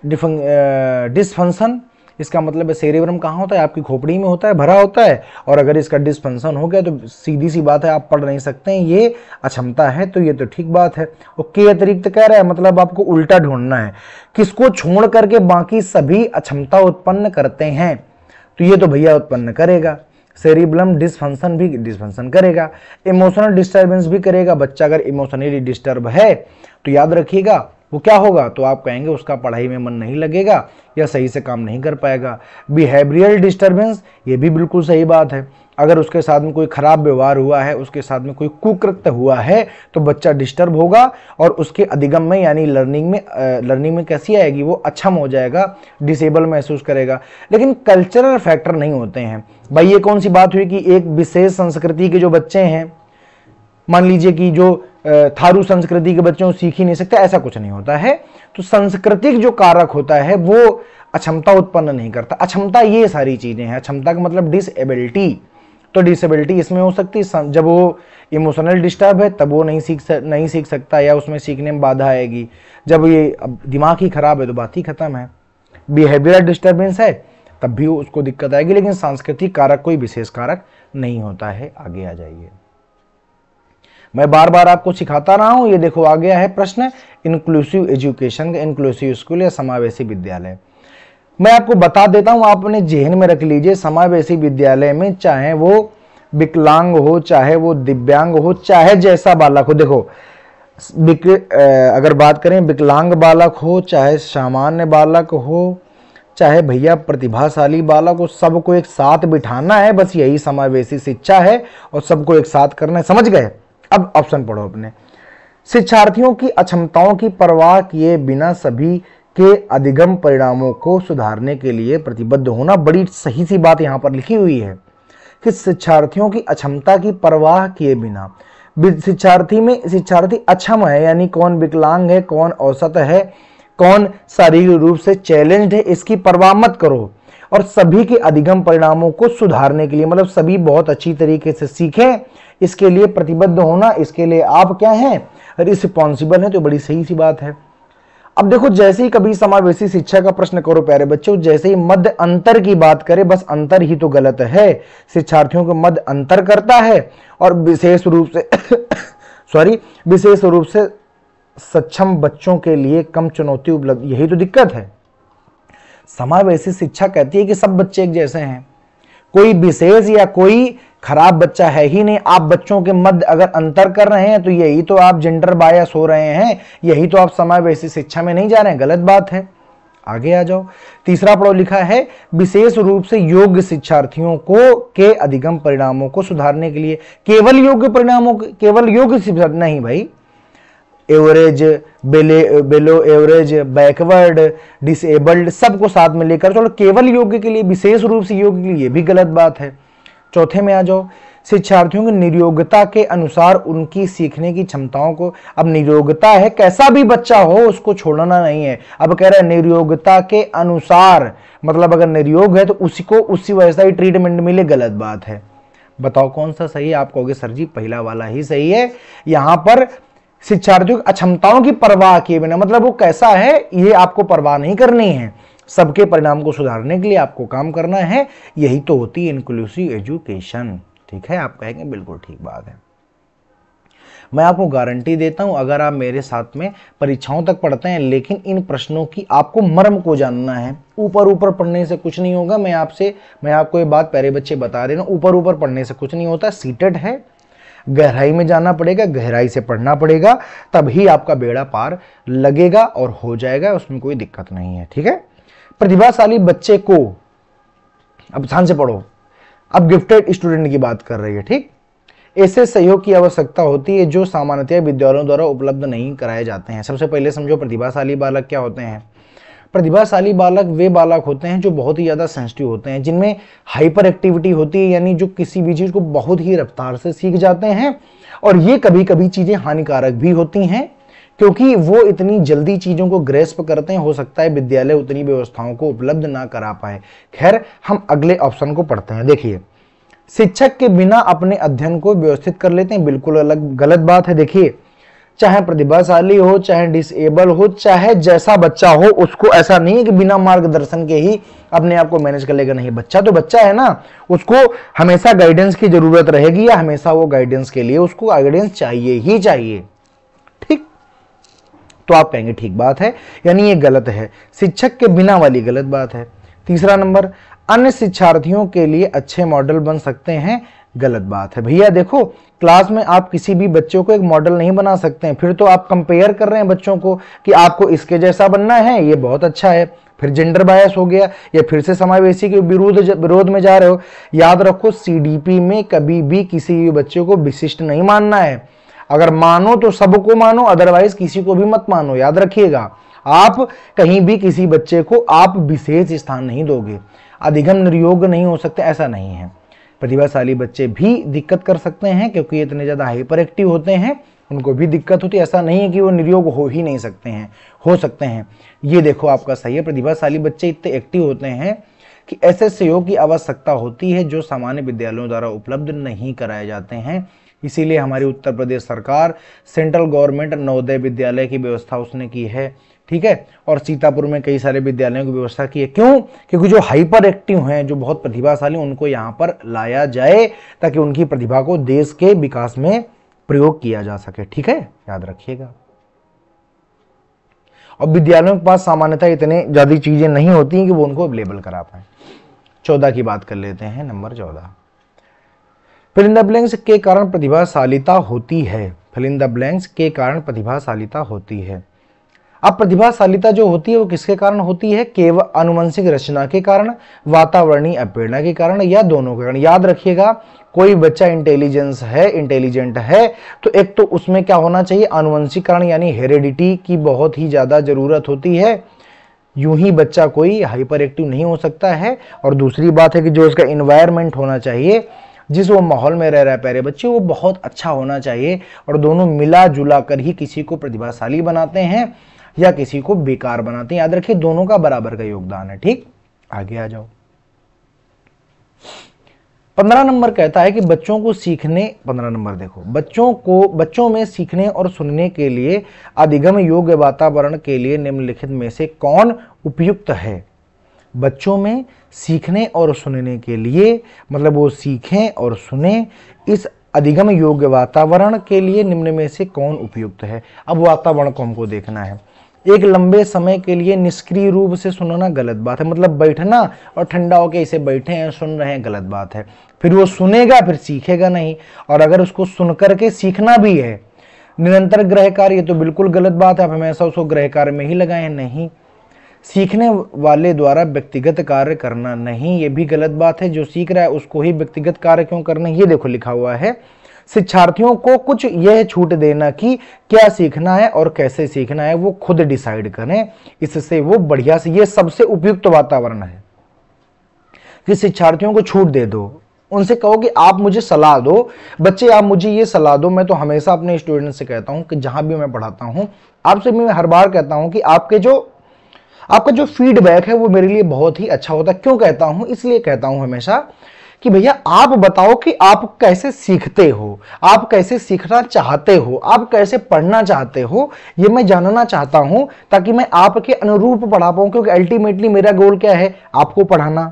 डिस्फंक्शन, इसका मतलब है सेरेब्रम कहाँ होता है? आपकी खोपड़ी में होता है, भरा होता है। और अगर इसका डिस्फंक्शन हो गया तो सीधी सी बात है, आप पढ़ नहीं सकते हैं, ये अक्षमता है। तो ये तो ठीक बात है। और के अतिरिक्त कह रहा है, मतलब आपको उल्टा ढूंढना है, किसको छोड़ करके बाकी सभी अक्षमता उत्पन्न करते हैं। तो ये तो भैया उत्पन्न करेगा, सेरिब्लम डिस्फंक्शन भी डिस्फंक्शन करेगा, इमोशनल डिस्टर्बेंस भी करेगा। बच्चा अगर इमोशनली डिस्टर्ब है तो याद रखिएगा वो क्या होगा? तो आप कहेंगे उसका पढ़ाई में मन नहीं लगेगा या सही से काम नहीं कर पाएगा। बिहेवियरल डिस्टर्बेंस, ये भी बिल्कुल सही बात है। अगर उसके साथ में कोई खराब व्यवहार हुआ है, उसके साथ में कोई कुकृत्य हुआ है तो बच्चा डिस्टर्ब होगा और उसके अधिगम में यानी लर्निंग में कैसी आएगी? वो अक्षम हो जाएगा, डिसेबल महसूस करेगा। लेकिन कल्चरल फैक्टर नहीं होते हैं भाई। ये कौन सी बात हुई कि एक विशेष संस्कृति के जो बच्चे हैं, मान लीजिए कि जो थारू संस्कृति के बच्चों सीख ही नहीं सकते, ऐसा कुछ नहीं होता है। तो सांस्कृतिक जो कारक होता है वो अक्षमता उत्पन्न नहीं करता। अक्षमता ये सारी चीजें हैं। अक्षमता का मतलब डिसेबिलिटी, तो डिसेबिलिटी इसमें हो सकती है जब वो इमोशनल डिस्टर्ब है तब वो नहीं सीख सकता या उसमें सीखने में बाधा आएगी। जब ये दिमाग ही खराब है तो बात ही खत्म है। बिहेवियरल डिस्टर्बेंस है तब भी उसको दिक्कत आएगी। लेकिन सांस्कृतिक कारक कोई विशेष कारक नहीं होता है। आगे आ जाइए, मैं बार बार आपको सिखाता रहा हूं। ये देखो आ गया है प्रश्न इंक्लूसिव एजुकेशन का, इंक्लूसिव स्कूल या समावेशी विद्यालय। मैं आपको बता देता हूं, आप अपने जेहन में रख लीजिए। समावेशी विद्यालय में चाहे वो विकलांग हो, चाहे वो दिव्यांग हो, चाहे जैसा बालक हो, देखो अगर बात करें विकलांग बालक हो, चाहे सामान्य बालक हो, चाहे भैया प्रतिभाशाली बालक हो, सबको एक साथ बिठाना है। बस यही समावेशी शिक्षा है और सबको एक साथ करना है। समझ गए? अब ऑप्शन पढ़ो अपने। शिक्षार्थियों की अक्षमताओं की परवाह किए बिना सभी के अधिगम परिणामों को सुधारने के लिए प्रतिबद्ध होना। बड़ी सही सी बात यहां पर लिखी हुई है कि शिक्षार्थियों की अक्षमता की परवाह किए बिना, शिक्षार्थी अक्षम है यानी कौन विकलांग है, कौन औसत है, कौन शारीरिक रूप से चैलेंज्ड है, इसकी परवाह मत करो। और सभी के अधिगम परिणामों को सुधारने के लिए, मतलब सभी बहुत अच्छी तरीके से सीखें, इसके लिए प्रतिबद्ध होना, इसके लिए आप क्या हैं? रिस्पॉन्सिबल हैं। तो बड़ी सही सी बात है। अब देखो, जैसे ही कभी समावेशी शिक्षा का प्रश्न करो प्यारे बच्चों, जैसे ही मध्य अंतर की बात करें, बस अंतर ही तो गलत है। शिक्षार्थियों को मध्य अंतर करता है और विशेष रूप से सक्षम बच्चों के लिए कम चुनौती उपलब्ध, यही तो दिक्कत है। समावेशी शिक्षा कहती है कि सब बच्चे एक जैसे हैं, कोई विशेष या कोई खराब बच्चा है ही नहीं। आप बच्चों के मध्य अगर अंतर कर रहे हैं तो यही तो आप जेंडर बायस हो रहे हैं, यही तो आप समावेशी शिक्षा में नहीं जा रहे हैं। गलत बात है। आगे आ जाओ, तीसरा पढ़ो। लिखा है विशेष रूप से योग्य शिक्षार्थियों को के अधिगम परिणामों को सुधारने के लिए। केवल योग्य परिणामों, केवल योग्य शिक्षार्थी नहीं भाई, एवरेज, बेलो एवरेज, बैकवर्ड, डिसेबल्ड, सबको साथ में लेकर चलो। केवल योग्य के लिए, विशेष रूप से योग्य के लिए, भी गलत बात है। चौथे में आ जाओ, शिक्षार्थियों की नियोग्यता के अनुसार उनकी सीखने की क्षमताओं को। अब नियोग्यता है, कैसा भी बच्चा हो उसको छोड़ना नहीं है। अब कह रहा है नियोग्यता के अनुसार, मतलब अगर नियोग है तो उसी को उसी वैसा ही ट्रीटमेंट मिले। गलत बात है। बताओ कौन सा सही है? आप कहोगे सर जी पहला वाला ही सही है। यहां पर शिक्षार्थियों की अक्षमताओं की परवाह किए बिना, मतलब वो कैसा है ये आपको परवाह नहीं करनी है, सबके परिणाम को सुधारने के लिए आपको काम करना है। यही तो होती है इंक्लूसिव एजुकेशन। ठीक है, आप कहेंगे बिल्कुल ठीक बात है। मैं आपको गारंटी देता हूं, अगर आप मेरे साथ में परीक्षाओं तक पढ़ते हैं, लेकिन इन प्रश्नों की आपको मर्म को जानना है। ऊपर ऊपर पढ़ने से कुछ नहीं होगा। मैं आपको ये बात प्यारे बच्चे बता रहे ना, ऊपर ऊपर पढ़ने से कुछ नहीं होता। सीटेट है, गहराई में जाना पड़ेगा, गहराई से पढ़ना पड़ेगा, तभी आपका बेड़ा पार लगेगा और हो जाएगा, उसमें कोई दिक्कत नहीं है। ठीक है, प्रतिभाशाली बच्चे को, अब ध्यान से पढ़ो, अब गिफ्टेड स्टूडेंट की बात कर रही है। ठीक, ऐसे सहयोग की आवश्यकता होती है जो सामान्यतः विद्यालयों द्वारा उपलब्ध नहीं कराए जाते हैं। सबसे पहले समझो प्रतिभाशाली बालक क्या होते हैं। प्रतिभाशाली बालक वे बालक होते हैं जो बहुत ही ज़्यादा सेंसिटिव होते हैं, जिनमें हाइपर एक्टिविटी होती है, यानी जो किसी भी चीज़ को बहुत ही रफ्तार से सीख जाते हैं। और ये कभी कभी चीज़ें हानिकारक भी होती हैं क्योंकि वो इतनी जल्दी चीज़ों को ग्रेस्प करते हैं, हो सकता है विद्यालय उतनी व्यवस्थाओं को उपलब्ध ना करा पाए। खैर, हम अगले ऑप्शन को पढ़ते हैं। देखिए, शिक्षक के बिना अपने अध्ययन को व्यवस्थित कर लेते हैं, बिल्कुल अलग गलत बात है। देखिए, चाहे प्रतिभाशाली हो, चाहे डिसेबल हो, चाहे जैसा बच्चा हो, उसको ऐसा नहीं है कि बिना मार्गदर्शन के ही अपने आप को मैनेज कर लेगा। नहीं, बच्चा तो बच्चा है ना, उसको हमेशा गाइडेंस की जरूरत रहेगी, या हमेशा वो गाइडेंस के लिए उसको गाइडेंस चाहिए ही चाहिए। ठीक, तो आप कहेंगे ठीक बात है, यानी ये गलत है, शिक्षक के बिना वाली गलत बात है। तीसरा नंबर, अन्य शिक्षार्थियों के लिए अच्छे मॉडल बन सकते हैं, गलत बात है। भैया देखो, क्लास में आप किसी भी बच्चों को एक मॉडल नहीं बना सकते हैं, फिर तो आप कंपेयर कर रहे हैं बच्चों को कि आपको इसके जैसा बनना है, ये बहुत अच्छा है, फिर जेंडर बायस हो गया, या फिर से समावेशी के विरोध में जा रहे हो। याद रखो, सीडीपी में कभी भी किसी भी बच्चे को विशिष्ट नहीं मानना है। अगर मानो तो सबको मानो, अदरवाइज किसी को भी मत मानो। याद रखिएगा, आप कहीं भी किसी बच्चे को आप विशेष स्थान नहीं दोगे, अधिगम निर्योग्य नहीं हो सकते, ऐसा नहीं है। प्रतिभाशाली बच्चे भी दिक्कत कर सकते हैं क्योंकि ये इतने ज़्यादा हाइपर एक्टिव होते हैं, उनको भी दिक्कत होती है। ऐसा नहीं है कि वो निर्योग हो ही नहीं सकते हैं, हो सकते हैं। ये देखो आपका सही है, प्रतिभाशाली बच्चे इतने एक्टिव होते हैं कि ऐसे सहयोग की आवश्यकता होती है जो सामान्य विद्यालयों द्वारा उपलब्ध नहीं कराए जाते हैं। इसीलिए हमारी उत्तर प्रदेश सरकार सेंट्रल गवर्नमेंट नवोदय विद्यालय की व्यवस्था उसने की है, ठीक है। और सीतापुर में कई सारे विद्यालयों की व्यवस्था की है। क्यों? क्योंकि जो हाइपर एक्टिव हैं, जो बहुत प्रतिभाशाली, उनको यहाँ पर लाया जाए ताकि उनकी प्रतिभा को देश के विकास में प्रयोग किया जा सके। ठीक है, याद रखिएगा। और विद्यालयों के पास सामान्यतः इतने ज्यादा चीजें नहीं होती कि वो उनको अवेलेबल करा पाए। 14 की बात कर लेते हैं, number 14। Fill in the blanks के कारण प्रतिभाशालिता होती है। फिल इन द ब्लैंक्स के कारण प्रतिभाशालिता होती है। अब प्रतिभाशालिता जो होती है वो किसके कारण होती है? केवल आनुवंशिक रचना के कारण, वातावरणीय प्रेरणा के कारण, या दोनों के कारण। याद रखिएगा, कोई बच्चा इंटेलिजेंट है तो एक तो उसमें क्या होना चाहिए? आनुवंशिक कारण यानी हेरेडिटी की बहुत ही ज्यादा जरूरत होती है। यूं ही बच्चा कोई हाइपर एक्टिव नहीं हो सकता है। और दूसरी बात है कि जो उसका इन्वायरमेंट होना चाहिए, जिस वो माहौल में रह रहा है प्यारे बच्चे, वो बहुत अच्छा होना चाहिए। और दोनों मिला जुला कर ही किसी को प्रतिभाशाली बनाते हैं या किसी को बेकार बनाते हैं। याद रखिए, दोनों का बराबर का योगदान है। ठीक, आगे आ जाओ। 15 नंबर कहता है कि बच्चों को सीखने, 15 नंबर देखो, बच्चों में सीखने और सुनने के लिए अधिगम योग्य वातावरण के लिए निम्नलिखित में से कौन उपयुक्त है? बच्चों में सीखने और सुनने के लिए, मतलब वो सीखें और सुने, इस अधिगम योग्य वातावरण के लिए निम्न में से कौन उपयुक्त है? अब वातावरण को हमको देखना है। एक लंबे समय के लिए निष्क्रिय रूप से सुनना गलत बात है, मतलब बैठना और ठंडा होकर इसे बैठे हैं सुन रहे हैं, गलत बात है। फिर वो सुनेगा, फिर सीखेगा नहीं। और अगर उसको सुन करके सीखना भी है, निरंतर गृह कार्य, ये तो बिल्कुल गलत बात है। आप हमेशा उसको गृह कार्य में ही लगाए, नहीं। सीखने वाले द्वारा व्यक्तिगत कार्य करना, नहीं, ये भी गलत बात है। जो सीख रहा है उसको ही व्यक्तिगत कार्य क्यों करना? ये देखो लिखा हुआ है, शिक्षार्थियों को कुछ यह छूट देना कि क्या सीखना है और कैसे सीखना है वो खुद डिसाइड करें, इससे वो बढ़िया से, ये सबसे उपयुक्त वातावरण है कि शिक्षार्थियों को छूट दे दो। उनसे कहो कि आप मुझे सलाह दो, बच्चे आप मुझे ये सलाह दो। मैं तो हमेशा अपने स्टूडेंट से कहता हूं कि जहां भी मैं पढ़ाता हूं, आपसे मैं हर बार कहता हूं कि आपका जो फीडबैक है वो मेरे लिए बहुत ही अच्छा होता है। क्यों कहता हूं? इसलिए कहता हूं हमेशा कि भैया आप बताओ कि आप कैसे सीखते हो, आप कैसे सीखना चाहते हो, आप कैसे पढ़ना चाहते हो, ये मैं जानना चाहता हूं ताकि मैं आपके अनुरूप पढ़ा पाऊं। क्योंकि अल्टीमेटली मेरा गोल क्या है? आपको पढ़ाना।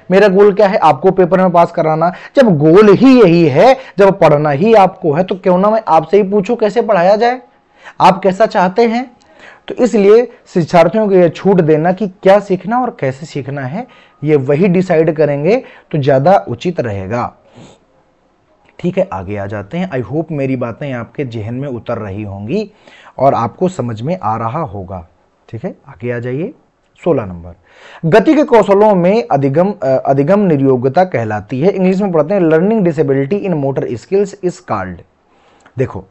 मेरा गोल क्या है? आपको पेपर में पास कराना। जब गोल ही यही है, जब पढ़ना ही आपको है, तो क्यों ना मैं आपसे ही पूछूं कैसे पढ़ाया जाए, आप कैसा चाहते हैं। तो इसलिए शिक्षार्थियों को यह छूट देना कि क्या सीखना और कैसे सीखना है, ये वही डिसाइड करेंगे तो ज्यादा उचित रहेगा। ठीक है, आगे आ जाते हैं। आई होप मेरी बातें आपके जहन में उतर रही होंगी और आपको समझ में आ रहा होगा। ठीक है, आगे आ जाइए। 16 नंबर। गति के कौशलों में अधिगम निर्योग्यता कहलाती है। इंग्लिश में पढ़ते हैं learning disability in motor skills is called. देखो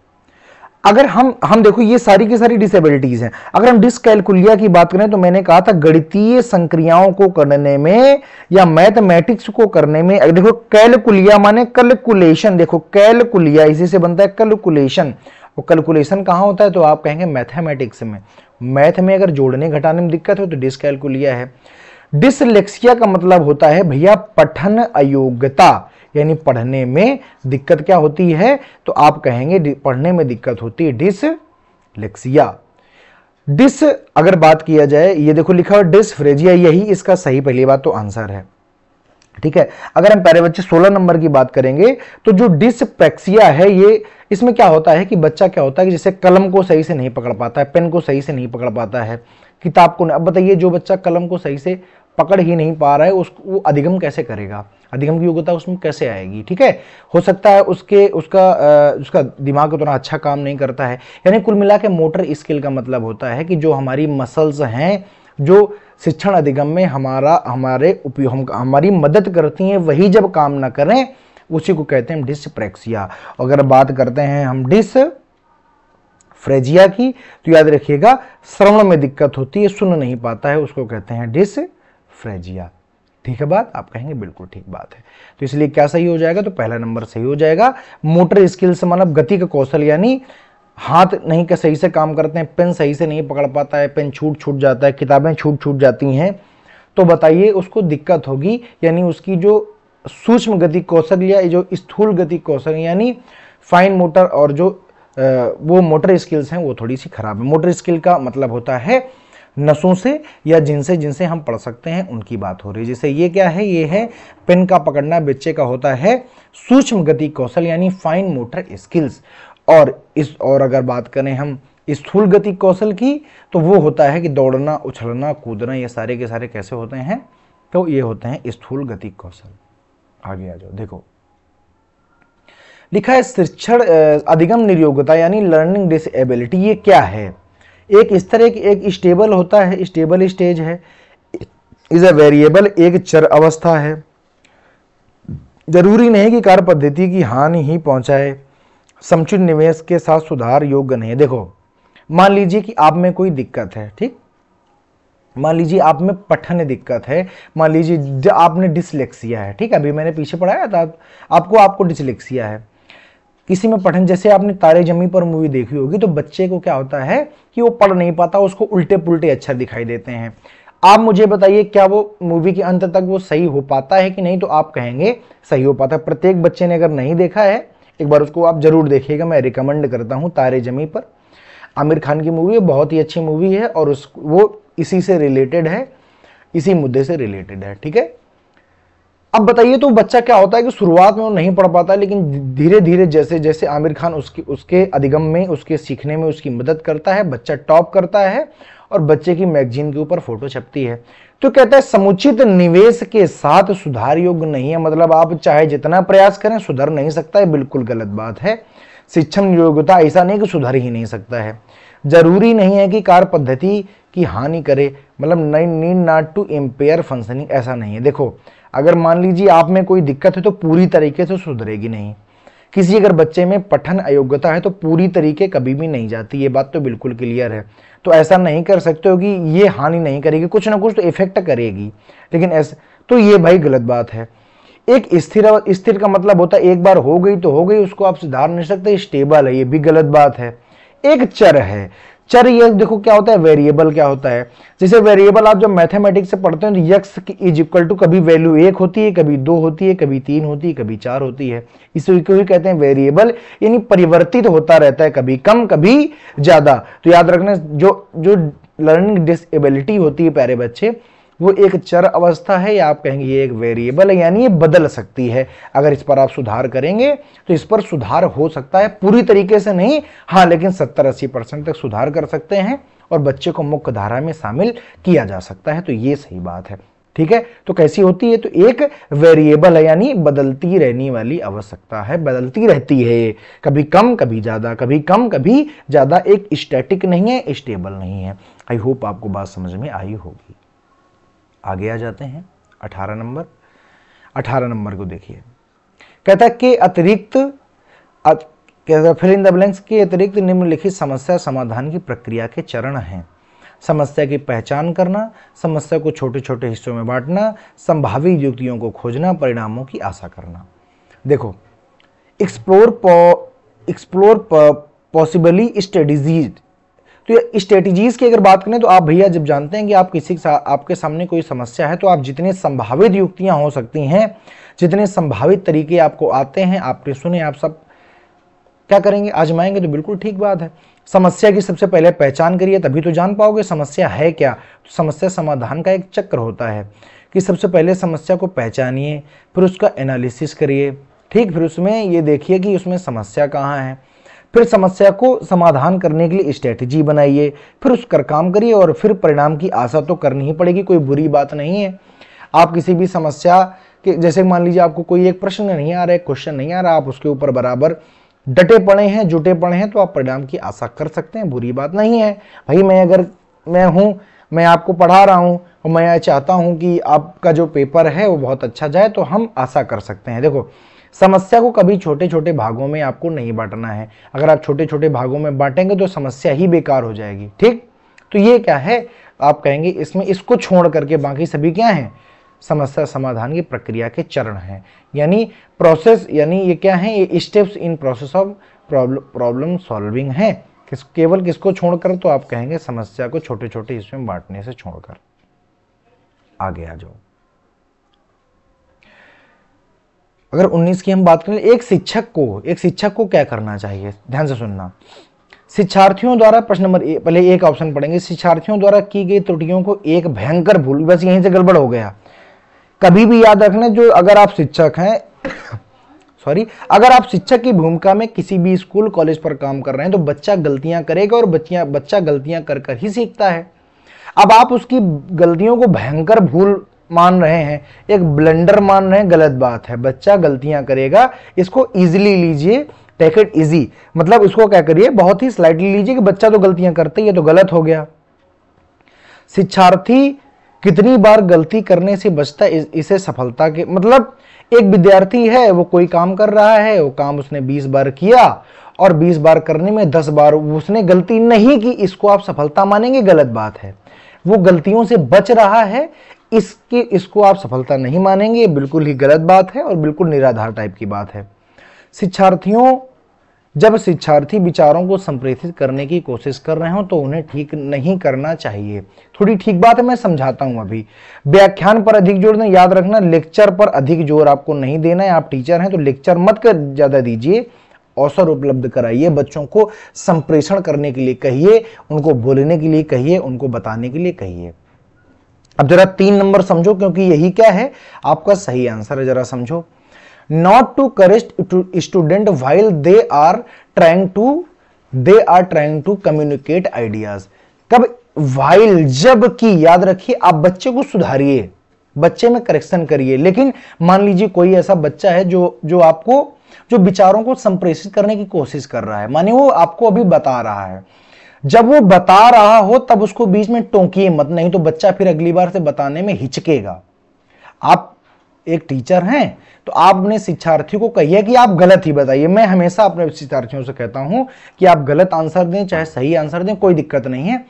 अगर हम देखो ये सारी की सारी डिसेबिलिटीज हैं। अगर हम डिसकैलकुलिया की बात करें तो मैंने कहा था गणितीय संक्रियाओं को करने में या मैथमेटिक्स को करने में, देखो कैलकुलिया माने कैलकुलेशन, देखो कैलकुलिया इसी से बनता है कैलकुलेशन, और कैलकुलेशन कहां होता है तो आप कहेंगे मैथमेटिक्स में। मैथ में अगर जोड़ने घटाने में दिक्कत हो तो डिसकैलकुलिया है। डिसलेक्सिया का मतलब होता है भैया पठन अयोग्यता, यानी पढ़ने में दिक्कत क्या होती है तो आप कहेंगे पढ़ने में दिक्कत होती है डिसलेक्सिया। डिस अगर बात किया जाए, ये देखो लिखा हुआ डिसफ्रेजिया, यही इसका सही पहली बात तो आंसर है, ठीक है। अगर हम प्यारे बच्चे 16 नंबर की बात करेंगे तो जो डिसप्रैक्सिया है ये, इसमें क्या होता है कि बच्चा क्या होता है कि जैसे कलम को सही से नहीं पकड़ पाता है, पेन को सही से नहीं पकड़ पाता है, किताब को। अब बताइए जो बच्चा कलम को सही से पकड़ ही नहीं पा रहा है वो अधिगम कैसे करेगा, अधिगम की योग्यता उसमें कैसे आएगी, ठीक है। हो सकता है उसका दिमाग उतना अच्छा काम नहीं करता है। यानी कुल मिला के मोटर स्किल का मतलब होता है कि जो हमारी मसल्स हैं जो शिक्षण अधिगम में हमारी मदद करती हैं, वही जब काम ना करें उसी को कहते हैं डिसप्रैक्सिया। अगर बात करते हैं हम डिसफ्रेजिया की तो याद रखिएगा श्रवण में दिक्कत होती है, सुन नहीं पाता है, उसको कहते हैं डिसफ्रेजिया। ठीक है बात, आप कहेंगे बिल्कुल ठीक बात है। तो इसलिए क्या सही हो जाएगा तो पहला नंबर सही हो जाएगा। मोटर स्किल्स मतलब गति का कौशल, यानी हाथ नहीं का सही से काम करते हैं, पेन सही से नहीं पकड़ पाता है, पेन छूट जाता है, किताबें छूट जाती हैं, तो बताइए उसको दिक्कत होगी। यानी उसकी जो सूक्ष्म गति कौशल या जो स्थूल गति कौशल यानी फाइन मोटर और जो वो मोटर स्किल्स हैं वो थोड़ी सी खराब है। मोटर स्किल का मतलब होता है नसों से या जिनसे हम पढ़ सकते हैं उनकी बात हो रही है। जैसे ये क्या है, ये है पेन का पकड़ना, बच्चे का होता है सूक्ष्म गति कौशल यानी फाइन मोटर स्किल्स। और अगर बात करें हम स्थूल गति कौशल की तो वो होता है कि दौड़ना, उछलना, कूदना, ये सारे के सारे कैसे होते हैं तो ये होते हैं स्थूल गति कौशल। आगे आ जाओ, देखो लिखा है शिक्षण अधिगम निर्योग्यता यानी लर्निंग डिसेबिलिटी। ये क्या है? एक इस तरह की एक स्टेबल होता है, स्टेबल स्टेज है, इज अ वेरिएबल, एक चर अवस्था है, जरूरी नहीं कि कार्य पद्धति की हानि ही पहुंचाए, समुचित निवेश के साथ सुधार योग्य नहीं है। देखो मान लीजिए कि आप में कोई दिक्कत है, ठीक, मान लीजिए आप में पठन दिक्कत है, मान लीजिए आपने डिसलेक्सिया है, ठीक है, अभी मैंने पीछे पढ़ाया था आपको डिसलेक्सिया है, किसी में पठन, जैसे आपने तारे जमी पर मूवी देखी होगी तो बच्चे को क्या होता है कि वो पढ़ नहीं पाता, उसको उल्टे पुल्टे अक्षर दिखाई देते हैं। आप मुझे बताइए क्या वो मूवी के अंत तक वो सही हो पाता है कि नहीं, तो आप कहेंगे सही हो पाता है। प्रत्येक बच्चे ने अगर नहीं देखा है एक बार उसको आप जरूर देखिएगा, मैं रिकमेंड करता हूं तारे जमी पर, आमिर खान की मूवी है, बहुत ही अच्छी मूवी है और वो इसी से रिलेटेड है, इसी मुद्दे से रिलेटेड है, ठीक है। अब बताइए तो बच्चा क्या होता है कि शुरुआत में वो नहीं पढ़ पाता, लेकिन धीरे धीरे जैसे जैसे आमिर खान उसके अधिगम में, उसके सीखने में उसकी मदद करता है, बच्चा टॉप करता है और बच्चे की मैगजीन के ऊपर फोटो छपती है। तो कहता है समुचित निवेश के साथ सुधार योग्य नहीं है, मतलब आप चाहे जितना प्रयास करें सुधर नहीं सकता है, बिल्कुल गलत बात है। शिक्षण योग्यता ऐसा नहीं कि सुधर ही नहीं सकता है, जरूरी नहीं है कि कार्य पद्धति की हानि करे, मतलब need not to impair functioning, ऐसा नहीं है। देखो अगर मान लीजिए आप में कोई दिक्कत है तो पूरी तरीके से सुधरेगी नहीं। किसी अगर बच्चे में पठन अयोग्यता है तो पूरी तरीके कभी भी नहीं जाती, ये बात तो बिल्कुल क्लियर है। तो ऐसा नहीं कर सकते हो कि ये हानि नहीं करेगी, कुछ ना कुछ तो इफेक्ट करेगी, लेकिन ऐसे तो ये भाई गलत बात है। एक स्थिर का मतलब होता है एक बार हो गई तो हो गई, उसको आप सुधार नहीं सकते, स्टेबल है, ये भी गलत बात है। एक चर है, चर ये देखो क्या होता है, वेरिएबल क्या होता है। जैसे वेरिएबल आप जब मैथमेटिक्स से पढ़ते हैं तो यक्स इज इक्वल टू कभी वैल्यू 1 होती है, कभी 2 होती है, कभी 3 होती है, कभी 4 होती है, इसे कहते हैं वेरिएबल, यानी परिवर्तित होता रहता है, कभी कम कभी ज्यादा। तो याद रखना जो लर्निंग डिसेबिलिटी होती है प्यारे बच्चे, वो एक चर अवस्था है या आप कहेंगे ये एक वेरिएबल है, यानी ये बदल सकती है। अगर इस पर आप सुधार करेंगे तो इस पर सुधार हो सकता है, पूरी तरीके से नहीं, हाँ, लेकिन 70-80% तक सुधार कर सकते हैं और बच्चे को मुख्य धारा में शामिल किया जा सकता है। तो ये सही बात है, ठीक है। तो कैसी होती है, तो एक वेरिएबल है, यानी बदलती रहने वाली आवश्यकता है, बदलती रहती है, कभी कम कभी ज्यादा, कभी कम कभी ज्यादा, एक स्टैटिक नहीं है, स्टेबल नहीं है। आई होप आपको बात समझ में आई होगी। आगे आ जाते हैं 18 नंबर को देखिए। कहता है कि अतिरिक्त फिल इन द ब्लैंक्स के अतिरिक्त निम्नलिखित समस्या समाधान की प्रक्रिया के चरण हैं। समस्या की पहचान करना, समस्या को छोटे छोटे हिस्सों में बांटना, संभावित युक्तियों को खोजना, परिणामों की आशा करना। देखो, एक्सप्लोर पॉसिबली स्ट्रेटेजीज। तो ये स्ट्रेटेजीज की अगर बात करें तो आप भैया जब जानते हैं कि आप आपके सामने कोई समस्या है तो आप जितने संभावित युक्तियां हो सकती हैं, जितने संभावित तरीके आपको आते हैं, आपने सुने, आप सब क्या करेंगे, आजमाएंगे, तो बिल्कुल ठीक बात है। समस्या की सबसे पहले पहचान करिए, तभी तो जान पाओगे समस्या है क्या। तो समस्या समाधान का एक चक्र होता है कि सबसे पहले समस्या को पहचानिए, फिर उसका एनालिसिस करिए, ठीक, फिर उसमें ये देखिए कि उसमें समस्या कहाँ है, फिर समस्या को समाधान करने के लिए स्ट्रेटेजी बनाइए, फिर उस पर काम करिए और फिर परिणाम की आशा तो करनी ही पड़ेगी, कोई बुरी बात नहीं है। आप किसी भी समस्या के, जैसे मान लीजिए आपको कोई एक प्रश्न नहीं आ रहा है, क्वेश्चन नहीं आ रहा, आप उसके ऊपर बराबर डटे पड़े हैं, जुटे पड़े हैं, तो आप परिणाम की आशा कर सकते हैं, बुरी बात नहीं है भाई। मैं आपको पढ़ा रहा हूं और मैं चाहता हूं कि आपका जो पेपर है वो बहुत अच्छा जाए, तो हम आशा कर सकते हैं। देखो, समस्या को कभी छोटे छोटे भागों में आपको नहीं बांटना है। अगर आप छोटे छोटे भागों में बांटेंगे तो समस्या ही बेकार हो जाएगी, ठीक। तो ये क्या है, आप कहेंगे इसमें इसको छोड़ करके बाकी सभी क्या है, समस्या समाधान की प्रक्रिया के चरण हैं, यानी प्रोसेस, यानी ये क्या है, ये steps in process of problem solving है। केवल किसको छोड़कर, तो आप कहेंगे समस्या को छोटे छोटे हिस्सों में बांटने से छोड़कर। आगे आ जाओ। अगर 19 की हम बात करें, एक शिक्षक को क्या करना चाहिए, ध्यान से सुनना। शिक्षार्थियों द्वारा, प्रश्न नंबर पहले एक ऑप्शन पढ़ेंगे, शिक्षार्थियों द्वारा की गई त्रुटियों को एक भयंकर भूल, बस यहीं से गड़बड़ हो गया। कभी भी याद रखना, जो अगर आप शिक्षक हैं अगर आप शिक्षक की भूमिका में किसी भी स्कूल कॉलेज पर काम कर रहे हैं तो बच्चा गलतियां करेगा और बच्चा गलतियां कर कर ही सीखता है। अब आप उसकी गलतियों को भयंकर भूल मान रहे हैं, एक ब्लंडर मान रहे हैं, गलत बात है। बच्चा गलतियां करेगा, इसको इजीली लीजिए, टेक इट इजी, मतलब इसको क्या करिए, बहुत ही स्लाइटली लीजिए कि बच्चा तो गलतियां करते ही है, तो गलत हो गया। शिक्षार्थी कितनी बार गलती करने से बचता है, इसे सफलता के, मतलब एक विद्यार्थी है, वो कोई काम कर रहा है, वो काम उसने 20 बार किया और 20 बार करने में 10 बार उसने गलती नहीं की, इसको आप सफलता मानेंगे, गलत बात है। वो गलतियों से बच रहा है, इसको आप सफलता नहीं मानेंगे, बिल्कुल ही गलत बात है और बिल्कुल निराधार टाइप की बात है। जब शिक्षार्थी विचारों को संप्रेषित करने की कोशिश कर रहे हो तो उन्हें ठीक नहीं करना चाहिए। थोड़ी ठीक बात है, मैं समझाता हूं अभी। व्याख्यान पर अधिक जोर दें, याद रखना लेक्चर पर अधिक जोर आपको नहीं देना है। आप टीचर हैं तो लेक्चर मत कर ज्यादा दीजिए, अवसर उपलब्ध कराइए, बच्चों को संप्रेषण करने के लिए कहिए, उनको बोलने के लिए कहिए, उनको बताने के लिए कहिए। अब जरा 3 नंबर समझो, क्योंकि यही क्या है, आपका सही आंसर है, जरा समझो। Not to correct student while they are trying to communicate ideas। कब, while, जब की, याद रखिए, आप बच्चे को सुधारिए, बच्चे में करेक्शन करिए। लेकिन मान लीजिए कोई ऐसा बच्चा है जो विचारों को संप्रेषित करने की कोशिश कर रहा है, माने वो आपको अभी बता रहा है, जब वो बता रहा हो तब उसको बीच में टोकिए मत, नहीं तो बच्चा फिर अगली बार से बताने में हिचकेगा। आप एक टीचर हैं तो आप अपने शिक्षार्थियों को कहिए कि आप गलत ही बताइए। मैं हमेशा अपने शिक्षार्थियों से कहता हूं कि आप गलत आंसर दें चाहे सही आंसर दें, कोई दिक्कत नहीं है।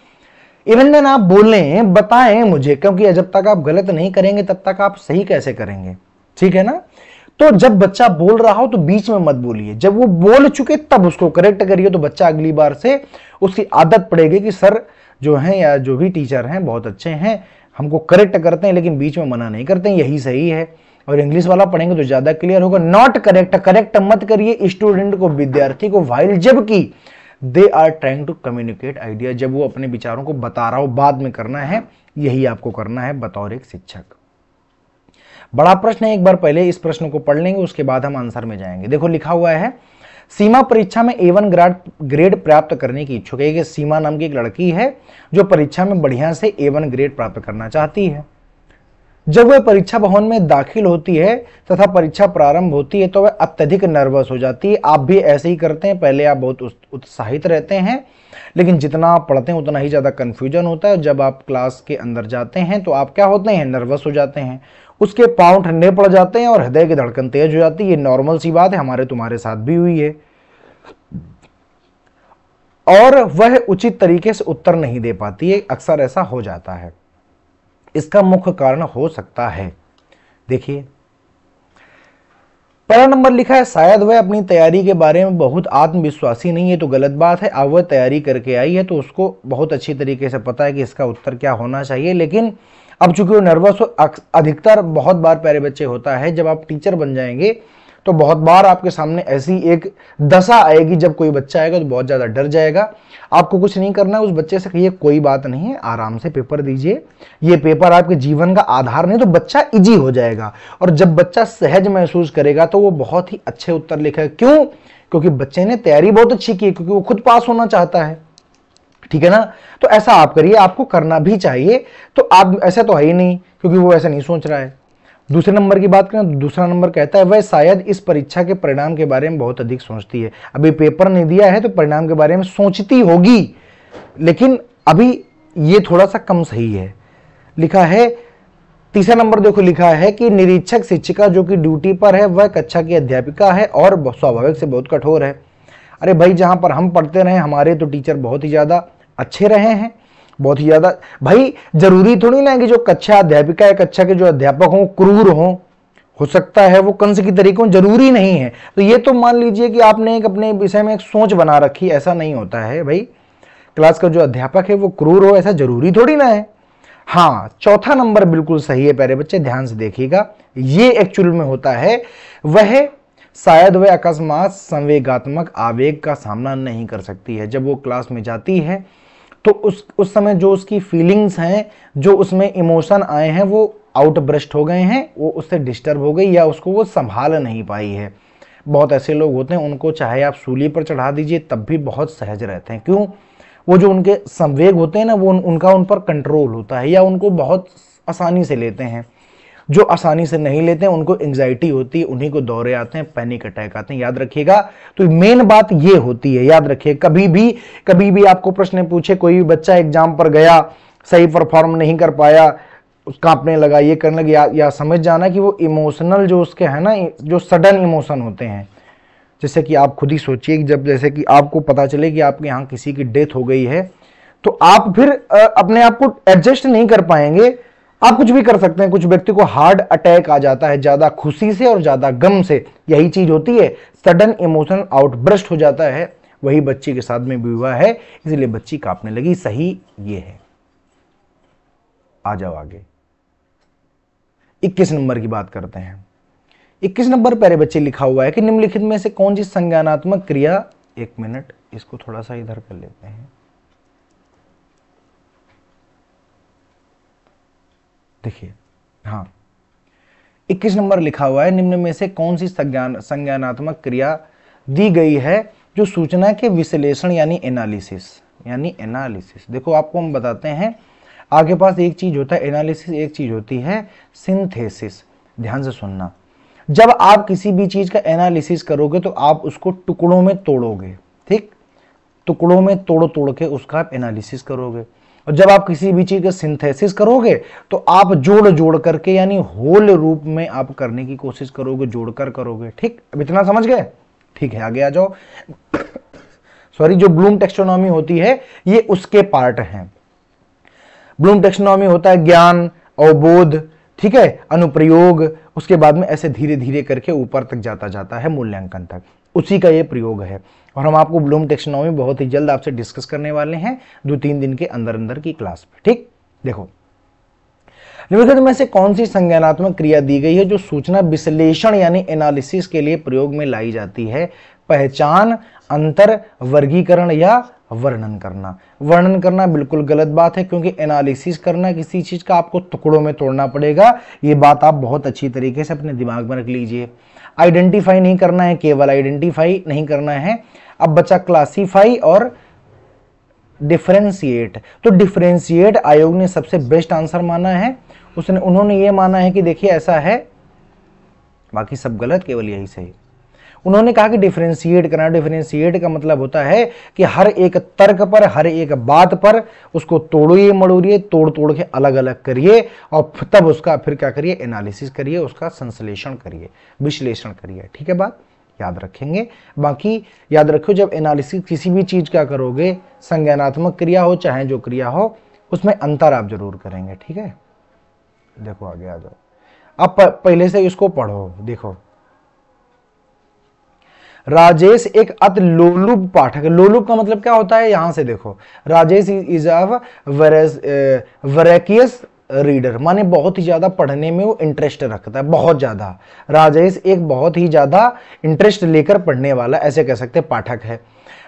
इवन देन आप बोलें, बताएं मुझे, क्योंकि जब तक आप गलत नहीं करेंगे तब तक आप सही कैसे करेंगे, ठीक है ना। तो जब बच्चा बोल रहा हो तो बीच में मत बोलिए, जब वो बोल चुके तब उसको करेक्ट करिए, तो बच्चा अगली बार से उसकी आदत पड़ेगी कि सर जो हैं या जो भी टीचर हैं बहुत अच्छे हैं, हमको करेक्ट करते हैं लेकिन बीच में मना नहीं करते हैं, यही सही है। और इंग्लिश वाला पढ़ेंगे तो ज्यादा क्लियर होगा। नॉट करेक्ट, करेक्ट मत करिए स्टूडेंट को, विद्यार्थी को, वाइल, जबकि they are trying to communicate idea, जब वो अपने विचारों को बता रहा हो, बाद में करना है, यही आपको करना है बतौर एक शिक्षक। बड़ा प्रश्न है, एक बार पहले इस प्रश्न को पढ़ लेंगे, उसके बाद हम आंसर में जाएंगे। देखो लिखा हुआ है, सीमा परीक्षा में A1 ग्रेड प्राप्त करने की इच्छुक है। सीमा नाम की एक लड़की है जो परीक्षा में बढ़िया से A1 ग्रेड प्राप्त करना चाहती है। जब वह परीक्षा भवन में दाखिल होती है तथा परीक्षा प्रारंभ होती है तो वह अत्यधिक नर्वस हो जाती है। आप भी ऐसे ही करते हैं, पहले आप बहुत उत्साहित रहते हैं, लेकिन जितना आप पढ़ते हैं उतना ही ज़्यादा कन्फ्यूजन होता है। जब आप क्लास के अंदर जाते हैं तो आप क्या होते हैं, नर्वस हो जाते हैं, उसके पाँव ठंडे पड़ जाते हैं और हृदय की धड़कन तेज हो जाती है। ये नॉर्मल सी बात है, हमारे तुम्हारे साथ भी हुई है। और वह उचित तरीके से उत्तर नहीं दे पाती है, अक्सर ऐसा हो जाता है। इसका मुख्य कारण हो सकता है, देखिए पहला नंबर लिखा है, शायद वह अपनी तैयारी के बारे में बहुत आत्मविश्वासी नहीं है। तो गलत बात है, अब वह तैयारी करके आई है तो उसको बहुत अच्छी तरीके से पता है कि इसका उत्तर क्या होना चाहिए, लेकिन अब चूंकि वो नर्वस हो, अधिकतर बहुत बार प्यारे बच्चे होता है, जब आप टीचर बन जाएंगे तो बहुत बार आपके सामने ऐसी एक दशा आएगी, जब कोई बच्चा आएगा तो बहुत ज़्यादा डर जाएगा। आपको कुछ नहीं करना है, उस बच्चे से कहिए कोई बात नहीं है, आराम से पेपर दीजिए, ये पेपर आपके जीवन का आधार नहीं, तो बच्चा इजी हो जाएगा। और जब बच्चा सहज महसूस करेगा तो वो बहुत ही अच्छे उत्तर लिखेगा। क्यों? क्योंकि बच्चे ने तैयारी बहुत अच्छी की है, क्योंकि वो खुद पास होना चाहता है, ठीक है ना। तो ऐसा आप करिए, आपको करना भी चाहिए। तो आप ऐसा तो है ही नहीं, क्योंकि वो ऐसा नहीं सोच रहा है। दूसरे नंबर की बात करें, दूसरा नंबर कहता है वह शायद इस परीक्षा के परिणाम के बारे में बहुत अधिक सोचती है। अभी पेपर नहीं दिया है तो परिणाम के बारे में सोचती होगी, लेकिन अभी ये थोड़ा सा कम सही है। लिखा है तीसरा नंबर, देखो लिखा है कि निरीक्षक शिक्षिका जो कि ड्यूटी पर है वह कक्षा की अध्यापिका है और स्वाभाविक से बहुत कठोर है। अरे भाई, जहां पर हम पढ़ते रहे हमारे तो टीचर बहुत ही ज्यादा अच्छे रहे हैं, बहुत ही ज्यादा। भाई जरूरी थोड़ी ना है कि जो कक्षा अध्यापिका है, कक्षा के जो अध्यापक हों क्रूर हों, हो सकता है वो कंस की तरीके हों, जरूरी नहीं है। तो ये तो मान लीजिए कि आपने एक अपने विषय में एक सोच बना रखी, ऐसा नहीं होता है भाई। क्लास का जो अध्यापक है वो क्रूर हो, ऐसा जरूरी थोड़ी ना है। हाँ, चौथा नंबर बिल्कुल सही है प्यारे बच्चे, ध्यान से देखिएगा। ये एक्चुअल में होता है वह शायद वह अकस्मात संवेगात्मक आवेग का सामना नहीं कर सकती है। जब वो क्लास में जाती है तो उस समय जो उसकी फीलिंग्स हैं, जो उसमें इमोशन आए हैं, वो आउटब्रस्ट हो गए हैं, वो उससे डिस्टर्ब हो गई या उसको वो संभाल नहीं पाई है। बहुत ऐसे लोग होते हैं, उनको चाहे आप सूली पर चढ़ा दीजिए तब भी बहुत सहज रहते हैं। क्यों? वो जो उनके संवेग होते हैं ना, वो उनका उन पर कंट्रोल होता है, या उनको बहुत आसानी से लेते हैं। जो आसानी से नहीं लेते हैं उनको एंग्जाइटी होती है, उन्हीं को दौरे आते हैं, पैनिक अटैक आते हैं। याद रखिएगा। तो मेन बात ये होती है, याद रखिए। कभी भी आपको प्रश्न पूछे, कोई भी बच्चा एग्जाम पर गया, सही परफॉर्म नहीं कर पाया, कांपने लगा, ये करने लगा, या समझ जाना कि वो इमोशनल जो उसके है ना, जो सडन इमोशन होते हैं। जैसे कि आप खुद ही सोचिए कि जब जैसे कि आपको पता चले कि आपके यहाँ किसी की डेथ हो गई है, तो आप फिर अपने आप को एडजस्ट नहीं कर पाएंगे। आप कुछ भी कर सकते हैं। कुछ व्यक्ति को हार्ट अटैक आ जाता है, ज्यादा खुशी से और ज्यादा गम से, यही चीज होती है, सडन इमोशनल आउटब्रस्ट हो जाता है। वही बच्ची के साथ में भी हुआ है, इसलिए बच्ची कांपने लगी। सही ये है। आ जाओ आगे, 21 नंबर की बात करते हैं। 21 नंबर प्यारे बच्चे लिखा हुआ है कि निम्नलिखित में से कौन सी संज्ञानात्मक क्रिया, एक मिनट इसको थोड़ा सा इधर कर लेते हैं। देखिए, हाँ 21 नंबर लिखा हुआ है, निम्न में से कौन सी संज्ञानात्मक क्रिया दी गई है जो सूचना के विश्लेषण यानी एनालिसिस। देखो आपको हम बताते हैं, आगे पास एक चीज होता है एनालिसिस, एक चीज होती है सिंथेसिस। ध्यान से सुनना, जब आप किसी भी चीज का एनालिसिस करोगे तो आप उसको टुकड़ों में तोड़ोगे, ठीक, टुकड़ों में तोड़ के उसका आप एनालिसिस करोगे। और जब आप किसी भी चीज का सिंथेसिस करोगे तो आप जोड़ करके यानी होल रूप में आप करने की कोशिश करोगे, जोड़कर करोगे। ठीक, अब इतना समझ गए? ठीक है, आगे आ जाओ। सॉरी, जो ब्लूम टेक्सोनॉमी होती है ये उसके पार्ट हैं। ब्लूम टेक्सोनॉमी होता है ज्ञान, अवबोध, ठीक है, अनुप्रयोग, उसके बाद में ऐसे धीरे धीरे करके ऊपर तक जाता है मूल्यांकन तक, उसी का ये प्रयोग है। और हम आपको ब्लूम टेक्सोनॉमी बहुत ही जल्द आपसे डिस्कस करने वाले हैं 2-3 दिन के अंदर की क्लास में। ठीक, देखो निम्नलिखित में से कौन सी संज्ञानात्मक क्रिया दी गई है जो सूचना विश्लेषण यानी एनालिसिस के लिए प्रयोग में लाई जाती है? पहचान, अंतर, वर्गीकरण या वर्णन करना। वर्णन करना बिल्कुल गलत बात है, क्योंकि एनालिसिस करना किसी चीज का आपको टुकड़ों में तोड़ना पड़ेगा। ये बात आप बहुत अच्छी तरीके से अपने दिमाग में रख लीजिए। आइडेंटिफाई नहीं करना है, केवल आइडेंटिफाई नहीं करना है। अब बचा क्लासीफाई और डिफरेंशिएट। तो डिफरेंशिएट आयोग ने सबसे बेस्ट आंसर माना है, उन्होंने ये माना है कि देखिए ऐसा है, बाकी सब गलत, केवल यही सही। उन्होंने कहा कि डिफरेंशिएट करना। डिफरेंशिएट का मतलब होता है कि हर एक तर्क पर, हर एक बात पर उसको तोड़िए मड़ोड़िए, तोड़ तोड़ के अलग अलग करिए और तब उसका फिर क्या करिए, एनालिसिस करिए, उसका संश्लेषण करिए, विश्लेषण करिए। ठीक है, बात याद रखेंगे। बाकी याद रखो, जब एनालिसिस किसी भी चीज का करोगे, संज्ञानात्मक क्रिया हो चाहे जो क्रिया हो, उसमें अंतर आप जरूर करेंगे। ठीक है, देखो आगे आ जाओ। अब पहले से इसको पढ़ो। देखो, राजेश एक अति लोलुप पाठक है। लोलुप का मतलब क्या होता है, यहां से देखो, राजेश इज अ वरेकियस रीडर, माने बहुत ही ज्यादा पढ़ने में वो इंटरेस्ट रखता है, बहुत ज्यादा। राजेश एक बहुत ही ज्यादा इंटरेस्ट लेकर पढ़ने वाला, ऐसे कह सकते पाठक है।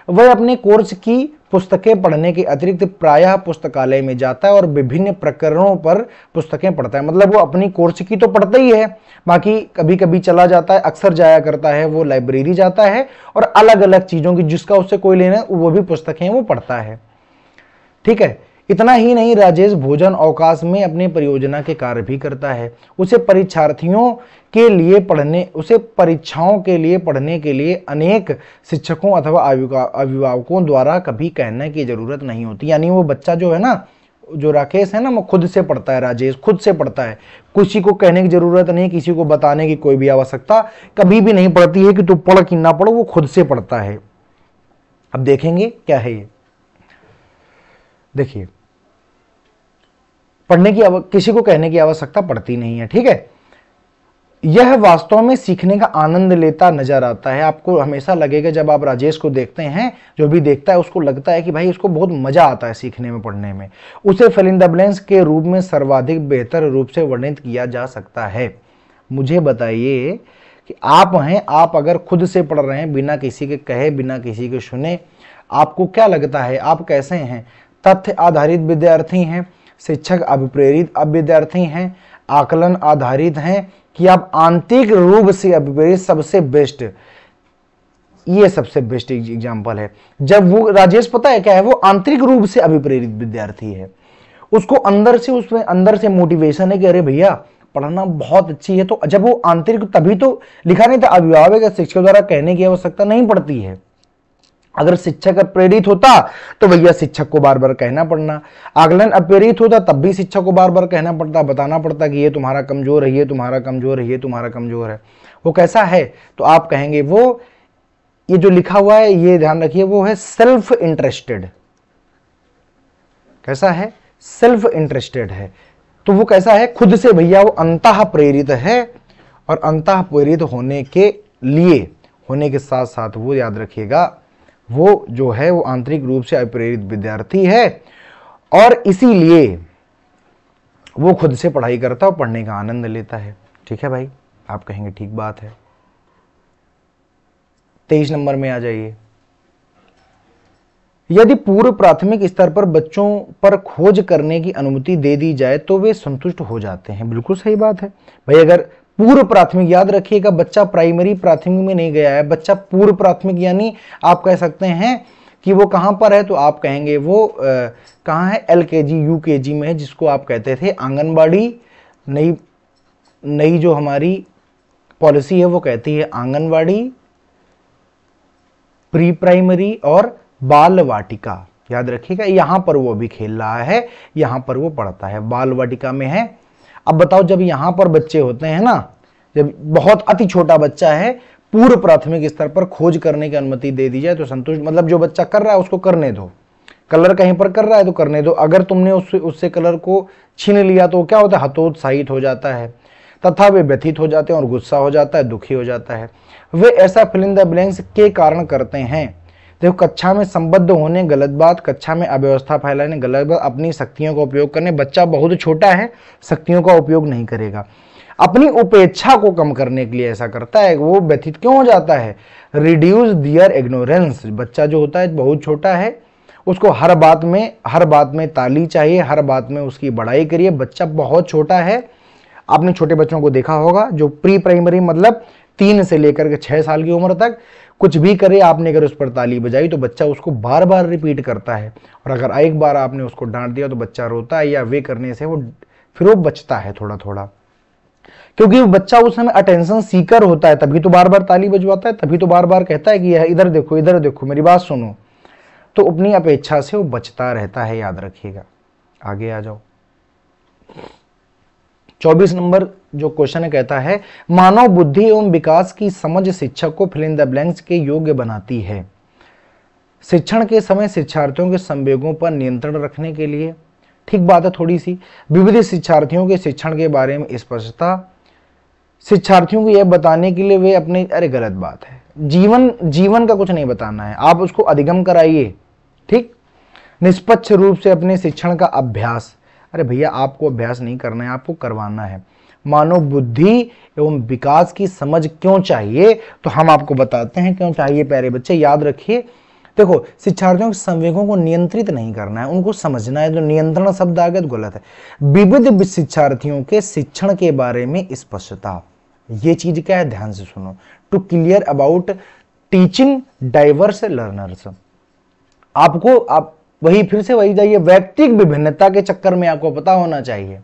वह अपने कोर्स की पुस्तकें पढ़ने के अतिरिक्त प्रायः पुस्तकालय में जाता है और विभिन्न प्रकरणों पर पुस्तकें पढ़ता है। मतलब वो अपनी कोर्स की तो पढ़ता ही है, बाकी कभी कभी चला जाता है, अक्सर जाया करता है, वो लाइब्रेरी जाता है और अलग अलग चीजों की जिसका उससे कोई लेना, वो भी पुस्तकें वो पढ़ता है। ठीक है, इतना ही नहीं, राजेश भोजन अवकाश में अपने परियोजना के कार्य भी करता है। उसे परीक्षार्थियों के लिए परीक्षाओं के लिए पढ़ने के लिए अनेक शिक्षकों अथवा अभिभावकों द्वारा कभी कहने की जरूरत नहीं होती। यानी वो बच्चा जो है ना, जो राकेश है ना, वो खुद से पढ़ता है, राजेश खुद से पढ़ता है, किसी को कहने की जरूरत नहीं, किसी को बताने की कोई भी आवश्यकता कभी भी नहीं पड़ती है कि तू पढ़ कि ना पढ़ो, वो खुद से पढ़ता है। अब देखेंगे क्या है ये, देखिए, पढ़ने की किसी को कहने की आवश्यकता पड़ती नहीं है। ठीक है, यह वास्तव में सीखने का आनंद लेता नजर आता है। आपको हमेशा लगेगा जब आप राजेश को देखते हैं, जो भी देखता है उसको लगता है कि भाई उसको बहुत मजा आता है सीखने में, पढ़ने में। उसे फिल इन द ब्लैंक्स के रूप में सर्वाधिक बेहतर रूप से वर्णित किया जा सकता है। मुझे बताइए कि आप हैं, आप अगर खुद से पढ़ रहे हैं, बिना किसी के कहे, बिना किसी के सुने, आपको क्या लगता है, आप कैसे हैं? तथ्य आधारित विद्यार्थी हैं, शिक्षक अभिप्रेरित विद्यार्थी हैं, आकलन आधारित हैं, कि आप आंतरिक रूप से अभिप्रेरित? सबसे बेस्ट, ये सबसे बेस्ट एग्जांपल है। जब वो राजेश पता है क्या है, वो आंतरिक रूप से अभिप्रेरित विद्यार्थी है, उसको अंदर से, उसमें अंदर से मोटिवेशन है कि अरे भैया पढ़ना बहुत अच्छी है। तो जब वो आंतरिक, तभी तो लिखा नहीं था अभिभावक या शिक्षक द्वारा कहने की आवश्यकता नहीं पड़ती है। अगर शिक्षक प्रेरित होता तो भैया शिक्षक को बार बार कहना पड़ना, आकलन अप्रेरित होता तब भी शिक्षक को बार बार कहना पड़ता, बताना पड़ता कि ये तुम्हारा कमजोर है, ये तुम्हारा कमजोर है, ये तुम्हारा कमजोर है। वो कैसा है, तो आप कहेंगे वो, ये जो लिखा हुआ है ये ध्यान रखिए, वो है सेल्फ इंटरेस्टेड। कैसा है, सेल्फ इंटरेस्टेड है। तो वो कैसा है, खुद से भैया वो अंतः प्रेरित है, और अंतः प्रेरित होने के लिए, होने के साथ साथ वो याद रखिएगा, वो जो है वो आंतरिक रूप से अप्रेरित विद्यार्थी है, और इसीलिए वो खुद से पढ़ाई करता है और पढ़ने का आनंद लेता है। ठीक है भाई, आप कहेंगे ठीक बात है। 23 नंबर में आ जाइए। यदि पूर्व प्राथमिक स्तर पर बच्चों पर खोज करने की अनुमति दे दी जाए तो वे संतुष्ट हो जाते हैं। बिल्कुल सही बात है भाई। अगर पूर्व प्राथमिक, याद रखिएगा, बच्चा प्राइमरी प्राथमिक में नहीं गया है, बच्चा पूर्व प्राथमिक, यानी आप कह सकते हैं कि वो कहां पर है, तो आप कहेंगे वो कहां है, LKG UKG में है, जिसको आप कहते थे आंगनबाड़ी। नई जो हमारी पॉलिसी है वो कहती है आंगनबाड़ी, प्री प्राइमरी और बाल वाटिका। याद रखिएगा, यहां पर वो भी खेल रहा है, यहां पर वो पढ़ता है, बाल वाटिका में है। अब बताओ, जब यहां पर बच्चे होते हैं ना, जब बहुत अति छोटा बच्चा है, पूर्व प्राथमिक स्तर पर खोज करने की अनुमति दे दी जाए तो संतुष्ट, मतलब जो बच्चा कर रहा है उसको करने दो, कलर कहीं पर कर रहा है तो करने दो। अगर तुमने उससे कलर को छीन लिया तो क्या होता है, हतोत्साहित हो जाता है, तथा वे व्यथित हो जाते हैं और गुस्सा हो जाता है, दुखी हो जाता है। वे ऐसा फिल इन द ब्लैंक्स के कारण करते हैं। देखो, कक्षा में संबद्ध होने गलत बात, कक्षा में अव्यवस्था फैलाने गलत बात, अपनी शक्तियों का उपयोग करने, बच्चा बहुत छोटा है, शक्तियों का उपयोग नहीं करेगा, अपनी उपेक्षा को कम करने के लिए ऐसा करता है। वो व्यथित क्यों हो जाता है, रिड्यूस दियर इग्नोरेंस। बच्चा जो होता है बहुत छोटा है, उसको हर बात में ताली चाहिए, हर बात में उसकी बड़ाई करिए। बच्चा बहुत छोटा है, आपने छोटे बच्चों को देखा होगा जो प्री प्राइमरी मतलब 3 से लेकर के 6 साल की उम्र तक कुछ भी करे, आपने अगर उस पर ताली बजाई तो बच्चा उसको बार बार रिपीट करता है, और अगर एक बार आपने उसको डांट दिया तो बच्चा रोता है, या वे करने से वो फिर वो बचता है थोड़ा थोड़ा, क्योंकि वो बच्चा उस समय अटेंशन सीकर होता है, तभी तो बार बार ताली बजवाता है, तभी तो बार बार कहता है कि यह इधर देखो मेरी बात सुनो। तो अपनी अपेक्षा से वो बचता रहता है, याद रखिएगा। आगे आ जाओ। 24 नंबर जो क्वेश्चन है कहता है मानव बुद्धि एवं विकास की समझ शिक्षक को फिल इन द ब्लैंक्स के योग्य बनाती है। शिक्षण के समय शिक्षार्थियों के संवेगों पर नियंत्रण रखने के लिए, ठीक बात है थोड़ी सी, विविध शिक्षार्थियों के शिक्षण के बारे में स्पष्टता, शिक्षार्थियों को यह बताने के लिए वे अपने, अरे गलत बात है, जीवन का कुछ नहीं बताना है, आप उसको अधिगम कराइए, ठीक। निष्पक्ष रूप से अपने शिक्षण का अभ्यास, अरे भैया आपको अभ्यास नहीं करना है, आपको करवाना है। मानव बुद्धि एवं विकास की समझ क्यों चाहिए, तो हम आपको बताते हैं क्यों चाहिए प्यारे बच्चे, याद रखिए। देखो, शिक्षार्थियों के संवेगों को नियंत्रित नहीं करना है, उनको समझना है। जो नियंत्रण शब्द आ गया तो गलत है। विविध शिक्षार्थियों के शिक्षण के बारे में स्पष्टता, ये चीज क्या है, ध्यान से सुनो। To clear about teaching diverse learners, आपको आप वही फिर से वही जाइए, व्यक्तिगत विभिन्नता के चक्कर में आपको पता होना चाहिए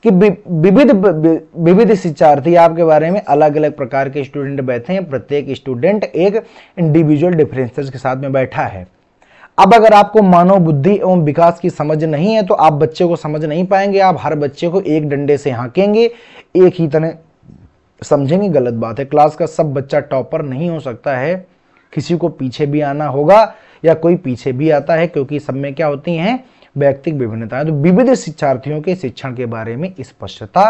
कि विविध शिक्षार्थी आपके बारे में अलग अलग प्रकार के स्टूडेंट बैठे हैं, प्रत्येक स्टूडेंट एक इंडिविजुअल डिफरेंसेस के साथ में बैठा है। अब अगर आपको मानव बुद्धि एवं विकास की समझ नहीं है तो आप बच्चे को समझ नहीं पाएंगे, आप हर बच्चे को एक डंडे से हाँकेंगे, एक ही तरह समझेंगे, गलत बात है। क्लास का सब बच्चा टॉपर नहीं हो सकता है, किसी को पीछे भी आना होगा या कोई पीछे भी आता है, क्योंकि सब में क्या होती हैं, व्यक्तिगत विभिन्नताएं। तो विविध शिक्षार्थियों के शिक्षण के बारे में स्पष्टता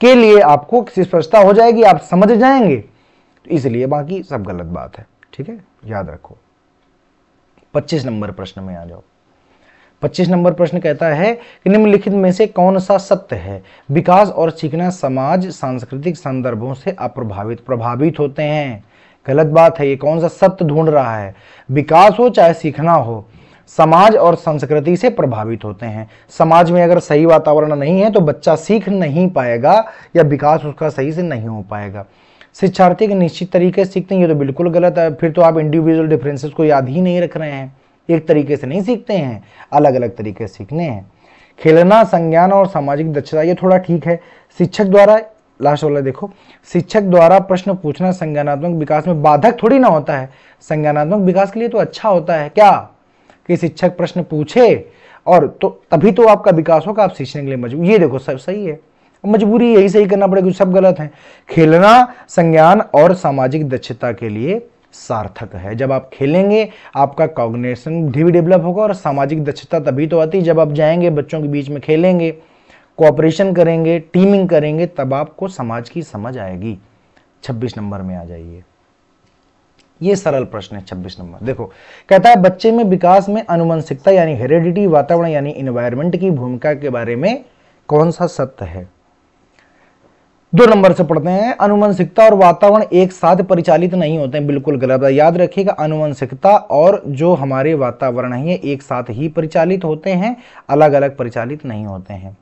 के लिए आपको स्पष्टता हो जाएगी, आप समझ जाएंगे, तो इसलिए बाकी सब गलत बात है, ठीक है, याद रखो। 25 नंबर प्रश्न में आ जाओ। 25 नंबर प्रश्न कहता है कि निम्नलिखित में से कौन सा सत्य है, विकास और सीखना समाज सांस्कृतिक संदर्भों से प्रभावित होते हैं। गलत बात है, ये कौन सा सत्य ढूंढ रहा है, विकास हो चाहे सीखना हो, समाज और संस्कृति से प्रभावित होते हैं। समाज में अगर सही वातावरण नहीं है तो बच्चा सीख नहीं पाएगा या विकास उसका सही से नहीं हो पाएगा। शिक्षार्थी के निश्चित तरीके से सीखते हैं, ये तो बिल्कुल गलत है, फिर तो आप इंडिविजुअल डिफरेंसेस को याद ही नहीं रख रहे हैं, एक तरीके से नहीं सीखते हैं, अलग अलग तरीके से सीखने हैं। खेलना, संज्ञान और सामाजिक दक्षता, ये थोड़ा ठीक है। शिक्षक द्वारा, लास्ट वाला देखो, शिक्षक द्वारा प्रश्न पूछना संज्ञानात्मक विकास में बाधक थोड़ी ना होता है, संज्ञानात्मक विकास के लिए तो अच्छा होता है। क्या कि शिक्षक प्रश्न पूछे और तो तभी तो आपका विकास होगा, आप सीखने के लिए मजबूर, ये देखो सब सही है, मजबूरी यही सही करना पड़ेगा, सब गलत है। खेलना संज्ञान और सामाजिक दक्षता के लिए सार्थक है। जब आप खेलेंगे आपका कॉग्निशन भी डेवलप होगा, और सामाजिक दक्षता तभी तो आती है जब आप जाएंगे बच्चों के बीच में खेलेंगे, कोऑपरेशन करेंगे, टीमिंग करेंगे, तब आपको समाज की समझ आएगी। 26 नंबर में आ जाइए, ये सरल प्रश्न है। 26 नंबर देखो, कहता है बच्चे में विकास में आनुवंशिकता यानी हेरेडिटी, वातावरण यानी इन्वायरमेंट की भूमिका के बारे में कौन सा सत्य है। 2 नंबर से पढ़ते हैं, आनुवंशिकता और वातावरण एक साथ परिचालित नहीं होते हैं, बिल्कुल गलत है। याद रखिएगा, आनुवंशिकता और जो हमारे वातावरण है एक साथ ही परिचालित होते हैं, अलग अलग परिचालित नहीं होते हैं।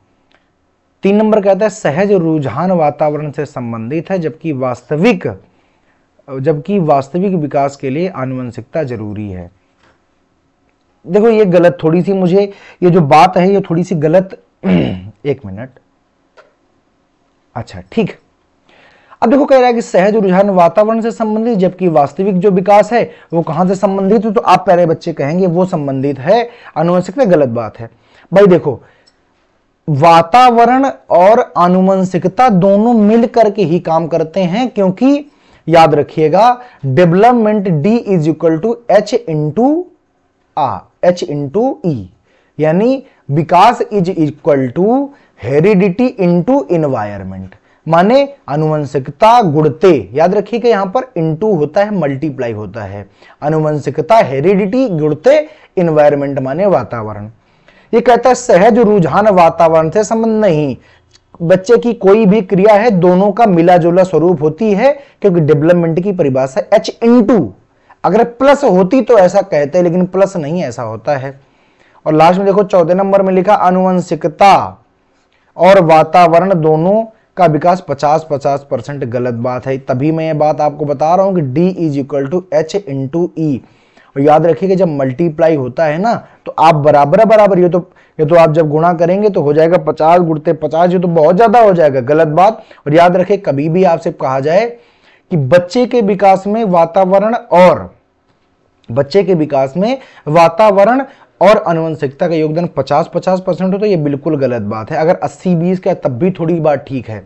3 नंबर कहता है सहज रुझान वातावरण से संबंधित है, जबकि वास्तविक विकास के लिए आनुवंशिकता जरूरी है। देखो ये गलत थोड़ी सी, मुझे ये जो बात है ये थोड़ी सी गलत एक मिनट, अच्छा ठीक। अब देखो कह रहा है कि सहज रुझान वातावरण से संबंधित, जबकि वास्तविक जो विकास है वो कहां से संबंधित है, तो आप पहले बच्चे कहेंगे वो संबंधित है आनुवंशिकता, गलत बात है भाई। देखो वातावरण और आनुवंशिकता दोनों मिल करके ही काम करते हैं, क्योंकि याद रखिएगा development D is equal to H into E, यानी विकास is equal to heredity into environment, माने आनुवंशिकता गुणते, याद रखिएगा यहां पर इंटू होता है, मल्टीप्लाई होता है, आनुवंशिकता हेरिडिटी गुणते इन्वायरमेंट माने वातावरण। ये कहता है सहज रुझान वातावरण से संबंध नहीं, बच्चे की कोई भी क्रिया है दोनों का मिला जुला स्वरूप होती है, क्योंकि डेवलपमेंट की परिभाषा एच इंटू, अगर प्लस होती तो ऐसा कहते हैं, लेकिन प्लस नहीं ऐसा होता है। और लास्ट में देखो 14 नंबर में लिखा आनुवंशिकता और वातावरण दोनों का विकास 50-50%, गलत बात है। तभी मैं ये बात आपको बता रहा हूं कि D is equal to H into E, और याद रखिए कि जब मल्टीप्लाई होता है ना तो आप बराबर बराबर, ये तो आप जब गुणा करेंगे तो हो जाएगा 50 गुणते 50, ये तो बहुत ज्यादा हो जाएगा, गलत बात। और याद रखें कभी भी आपसे कहा जाए कि बच्चे के विकास में वातावरण और आनुवंशिकता का योगदान 50-50% हो तो ये बिल्कुल गलत बात है। अगर 80-20 का तब भी थोड़ी बात ठीक है,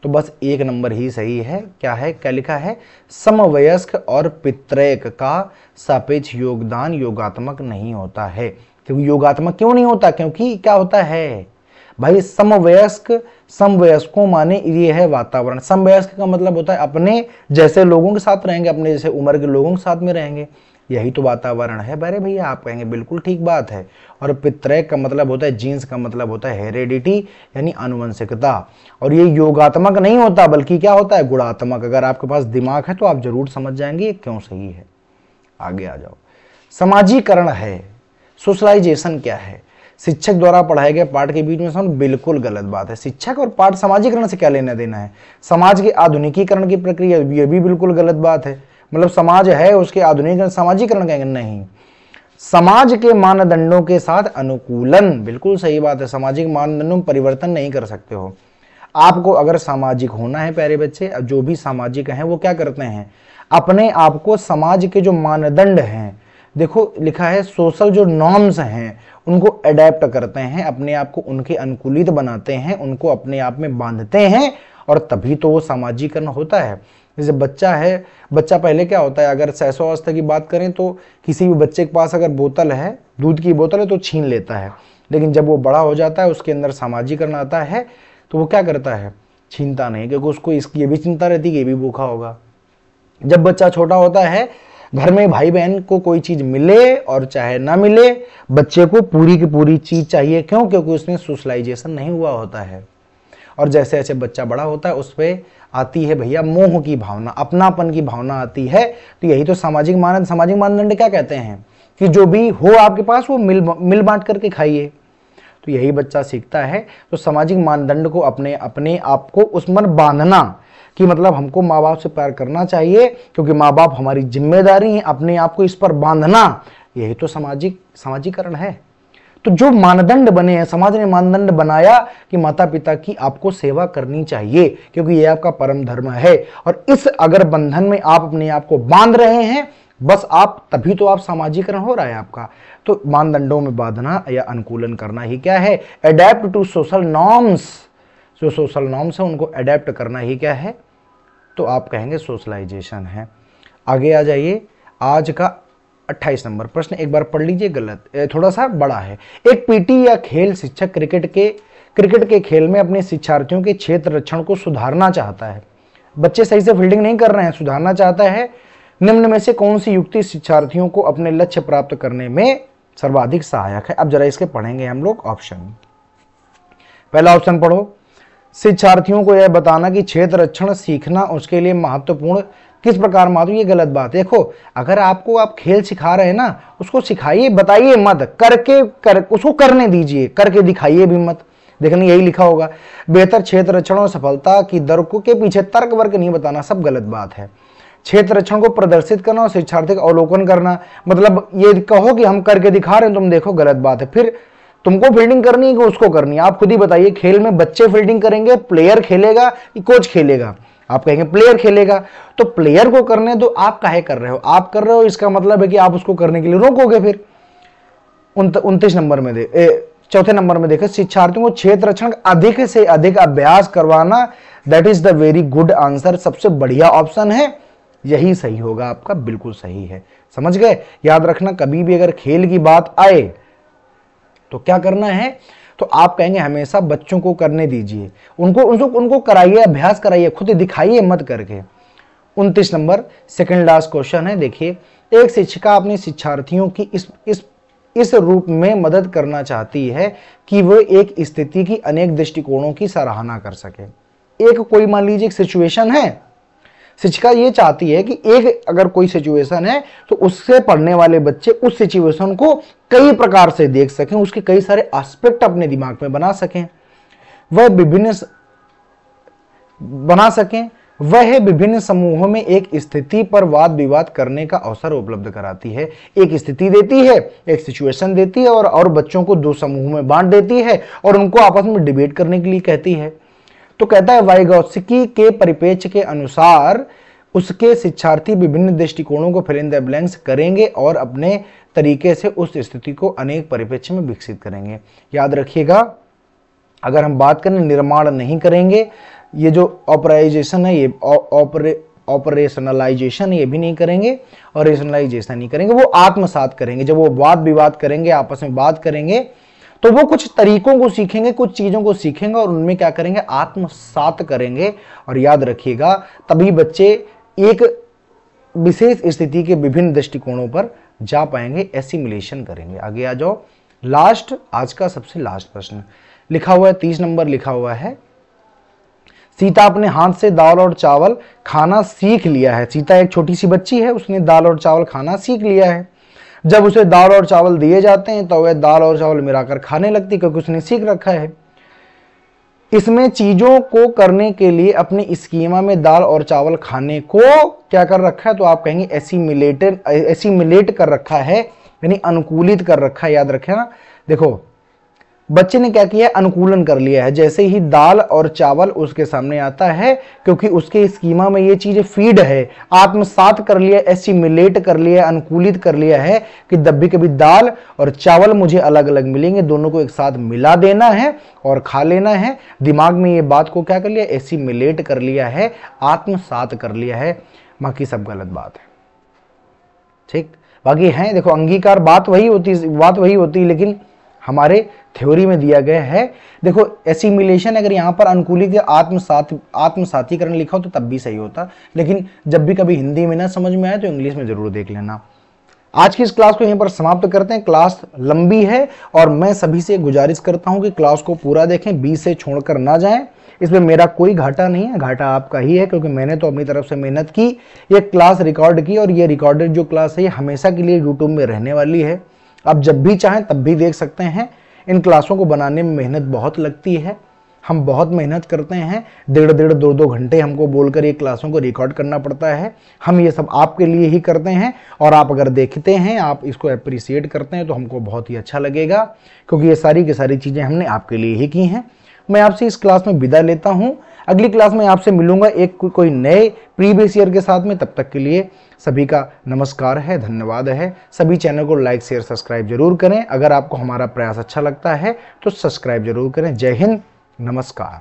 तो बस एक नंबर ही सही है। क्या है, क्या लिखा है, समवयस्क और पितृक का सापेक्ष योगदान योगात्मक नहीं होता है। क्योंकि योगात्मक क्यों नहीं होता, क्योंकि क्या होता है भाई, समवयस्कों माने ये है वातावरण। समवयस्क का मतलब होता है अपने जैसे लोगों के साथ रहेंगे, अपने जैसे उम्र के लोगों के साथ में रहेंगे, यही तो वातावरण है। अरे भैया आप कहेंगे बिल्कुल ठीक बात है। और पितृक का मतलब होता है, जीन्स का मतलब होता है हेरेडिटी यानी आनुवंशिकता। और ये योगात्मक नहीं होता बल्कि क्या होता है, गुणात्मक। अगर आपके पास दिमाग है तो आप जरूर समझ जाएंगे ये क्यों सही है। आगे आ जाओ, समाजीकरण है, सोशलाइजेशन क्या है, शिक्षक द्वारा पढ़ाए गए पाठ के बीच में समझ, बिल्कुल गलत बात है। शिक्षक और पाठ समाजीकरण से क्या लेना देना है, समाज के आधुनिकीकरण की प्रक्रिया, ये भी बिल्कुल गलत बात है। मतलब समाज है उसके आधुनिकीकरण, समाजीकरण कहेंगे नहीं। समाज के मानदंडों के साथ अनुकूलन, बिल्कुल सही बात है। सामाजिक मानदंडों में परिवर्तन नहीं कर सकते हो। आपको अगर सामाजिक होना है प्यारे बच्चे, जो भी सामाजिक हैं वो क्या करते हैं, अपने आप को समाज के जो मानदंड हैं, देखो लिखा है सोशल जो नॉर्म्स हैं उनको अडेप्ट करते हैं, अपने आप को उनके अनुकूलित बनाते हैं, उनको अपने आप में बांधते हैं, और तभी तो वो सामाजिकरण होता है। जैसे बच्चा है, बच्चा पहले क्या होता है, अगर शैशवावस्था की बात करें तो किसी भी बच्चे के पास अगर बोतल है, दूध की बोतल है तो छीन लेता है। लेकिन जब वो बड़ा हो जाता है, उसके अंदर सामाजिकरण आता है, तो वो क्या करता है, छीनता नहीं, क्योंकि उसको इसकी ये भी चिंता रहती है कि ये भी भूखा होगा। जब बच्चा छोटा होता है, घर में भाई बहन को कोई चीज मिले और चाहे ना मिले, बच्चे को पूरी की पूरी चीज चाहिए। क्यों, क्योंकि उसमें सोशलाइजेशन नहीं हुआ होता है। और जैसे जैसे बच्चा बड़ा होता है उस पर आती है भैया मोह की भावना, अपनापन की भावना आती है। तो यही तो सामाजिक मानदंड क्या कहते हैं कि जो भी हो आपके पास वो मिल बांट करके खाइए। तो यही बच्चा सीखता है। तो सामाजिक मानदंड को अपने आप को उस पर बांधना कि मतलब हमको माँ बाप से प्यार करना चाहिए क्योंकि माँ बाप हमारी जिम्मेदारी है, अपने आप को इस पर बांधना, यही तो सामाजिकरण है। तो जो मानदंड बने हैं, समाज ने मानदंड बनाया कि माता पिता की आपको सेवा करनी चाहिए क्योंकि ये आपका परम धर्म है। और इस अगर बंधन में आप अपने आप को बांध रहे हैं, बस आप तभी तो आप सामाजिकरण हो रहा है आपका। तो मानदंडों में बांधना या अनुकूलन करना ही क्या है, अडेप्ट टू सोशल नॉर्म्स। जो सोशल नॉर्म्स है उनको अडेप्ट करना ही क्या है, तो आप कहेंगे सोशलाइजेशन है। आगे आ जाइए, आज का 28 नंबर प्रश्न एक बार पढ़ लीजिए, गलत थोड़ा सा बड़ा है। एक पीटी या खेल शिक्षक क्रिकेट के खेल में अपने शिक्षार्थियों के क्षेत्र रक्षण को सुधारना चाहता है। बच्चे सही से फील्डिंग नहीं कर रहे हैं, सुधारना चाहता है। निम्न में से कौन सी युक्ति शिक्षार्थियों को अपने लक्ष्य प्राप्त करने में सर्वाधिक सहायक है। अब जरा इसके पढ़ेंगे हम लोग ऑप्शन। पहला ऑप्शन पढ़ो, शिक्षार्थियों को यह बताना कि क्षेत्र रक्षण सीखना उसके लिए महत्वपूर्ण किस प्रकार महत्व, ये गलत बात है। देखो अगर आपको आप खेल सिखा रहे हैं ना, उसको सिखाइए, बताइए मत, उसको करने दीजिए, करके दिखाइए भी मत। देखने यही लिखा होगा, बेहतर क्षेत्र रक्षण और सफलता की दर के पीछे तर्क वर्क नहीं बताना, सब गलत बात है। क्षेत्र रक्षण को प्रदर्शित करना और शिक्षार्थी का अवलोकन करना, मतलब ये कहो कि हम करके दिखा रहे हैं, तुम देखो, गलत बात है। फिर तुमको फील्डिंग करनी है कि उसको करनी है, आप खुद ही बताइए। खेल में बच्चे फील्डिंग करेंगे, प्लेयर खेलेगा कि कोच खेलेगा, आप कहेंगे प्लेयर खेलेगा। तो प्लेयर को करने दो, आप काहे कर रहे हो, आप कर रहे हो, इसका मतलब है कि आप उसको करने के लिए रोकोगे। फिर 29 नंबर में चौथे नंबर में देखो, शिक्षार्थियों को क्षेत्र रक्षण अधिक से अधिक अभ्यास करवाना, that is the very good answer, सबसे बढ़िया ऑप्शन है, यही सही होगा आपका, बिल्कुल सही है। समझ गए, याद रखना कभी भी अगर खेल की बात आए तो क्या करना है, तो आप कहेंगे हमेशा बच्चों को करने दीजिए, उनको कराइए, अभ्यास कराइए, खुद दिखाइए मत करके। 29 नंबर सेकंड लास्ट क्वेश्चन है, देखिए, एक शिक्षिका अपने शिक्षार्थियों की इस रूप में मदद करना चाहती है कि वो एक स्थिति की अनेक दृष्टिकोणों की सराहना कर सके। एक कोई मान लीजिए एक सिचुएशन है, शिक्षिका ये चाहती है कि एक अगर कोई सिचुएशन है तो उससे पढ़ने वाले बच्चे उस सिचुएशन को कई प्रकार से देख सकें, उसके कई सारे एस्पेक्ट अपने दिमाग में बना सकें, वह विभिन्न बना सकें, वह विभिन्न समूहों में एक स्थिति पर वाद विवाद करने का अवसर उपलब्ध कराती है। एक स्थिति देती है, एक सिचुएशन देती है और बच्चों को दो समूहों में बांट देती है और उनको आपस में डिबेट करने के लिए कहती है। तो कहता है वाइगोत्स्की के परिप्रेक्ष्य के अनुसार उसके शिक्षार्थी विभिन्न दृष्टिकोणों को फिल इन द ब्लैंक्स करेंगे और अपने तरीके से उस स्थिति को अनेक परिप्रेक्ष्य में विकसित करेंगे। याद रखिएगा, अगर हम बात करें निर्माण नहीं करेंगे, ये जो ऑपराइजेशन है, ये ऑपरेशनलाइजेशन ये भी नहीं करेंगे और रेशनलाइजेशन नहीं करेंगे, वो आत्मसात करेंगे। जब वो वाद विवाद करेंगे, आपस में बात करेंगे, तो वो कुछ तरीकों को सीखेंगे, कुछ चीजों को सीखेंगे और उनमें क्या करेंगे, आत्मसात करेंगे। और याद रखिएगा, तभी बच्चे एक विशेष स्थिति के विभिन्न दृष्टिकोणों पर जा पाएंगे, एसिमिलेशन करेंगे। आगे आ जाओ, लास्ट, आज का सबसे लास्ट प्रश्न लिखा हुआ है, 30 नंबर लिखा हुआ है, सीता अपने हाथ से दाल और चावल खाना सीख लिया है। सीता एक छोटी सी बच्ची है, उसने दाल और चावल खाना सीख लिया है। जब उसे दाल और चावल दिए जाते हैं तो वह दाल और चावल मिलाकर खाने लगती, क्योंकि उसने सीख रखा है। इसमें चीजों को करने के लिए अपने स्कीमा में दाल और चावल खाने को क्या कर रखा है, तो आप कहेंगे एसिमिलेट कर रखा है, यानी अनुकूलित कर रखा है। याद रखें ना, देखो बच्चे ने क्या किया, अनुकूलन कर लिया है। जैसे ही दाल और चावल उसके सामने आता है, क्योंकि उसके स्कीमा में ये चीजें फीड है, आत्मसात कर लिया, एसिमिलेट कर लिया, अनुकूलित कर लिया है कि जब भी कभी दाल और चावल मुझे अलग अलग मिलेंगे, दोनों को एक साथ मिला देना है और खा लेना है। दिमाग में ये बात को क्या कर लिया, एसिमिलेट कर लिया है, आत्मसात कर लिया है। बाकी सब गलत बात है, ठीक। बाकी है, देखो अंगीकार बात वही होती, लेकिन हमारे थ्योरी में दिया गया है। देखो एसिमिलेशन, अगर यहाँ पर अनुकूलित या आत्मसातीकरण लिखा हो तो तब भी सही होता, लेकिन जब भी कभी हिंदी में ना समझ में आए तो इंग्लिश में जरूर देख लेना। आज की इस क्लास को यहीं पर समाप्त करते हैं। क्लास लंबी है और मैं सभी से गुजारिश करता हूं कि क्लास को पूरा देखें, बीच से छोड़कर ना जाएं। इसमें मेरा कोई घाटा नहीं है, घाटा आपका ही है, क्योंकि मैंने तो अपनी तरफ से मेहनत की, ये क्लास रिकॉर्ड की, और ये रिकॉर्डेड जो क्लास है ये हमेशा के लिए यूट्यूब में रहने वाली है। आप जब भी चाहें तब भी देख सकते हैं। इन क्लासों को बनाने में मेहनत बहुत लगती है, हम बहुत मेहनत करते हैं, 1.5 2 घंटे हमको बोलकर ये क्लासों को रिकॉर्ड करना पड़ता है। हम ये सब आपके लिए ही करते हैं, और आप अगर देखते हैं, आप इसको अप्रिशिएट करते हैं तो हमको बहुत ही अच्छा लगेगा, क्योंकि ये सारी की सारी चीज़ें हमने आपके लिए ही की हैं। मैं आपसे इस क्लास में विदा लेता हूं। अगली क्लास में आपसे मिलूंगा एक कोई नए प्रीवियस ईयर के साथ में। तब तक के लिए सभी का नमस्कार है, धन्यवाद है। सभी चैनल को लाइक शेयर सब्सक्राइब जरूर करें। अगर आपको हमारा प्रयास अच्छा लगता है तो सब्सक्राइब जरूर करें। जय हिंद, नमस्कार।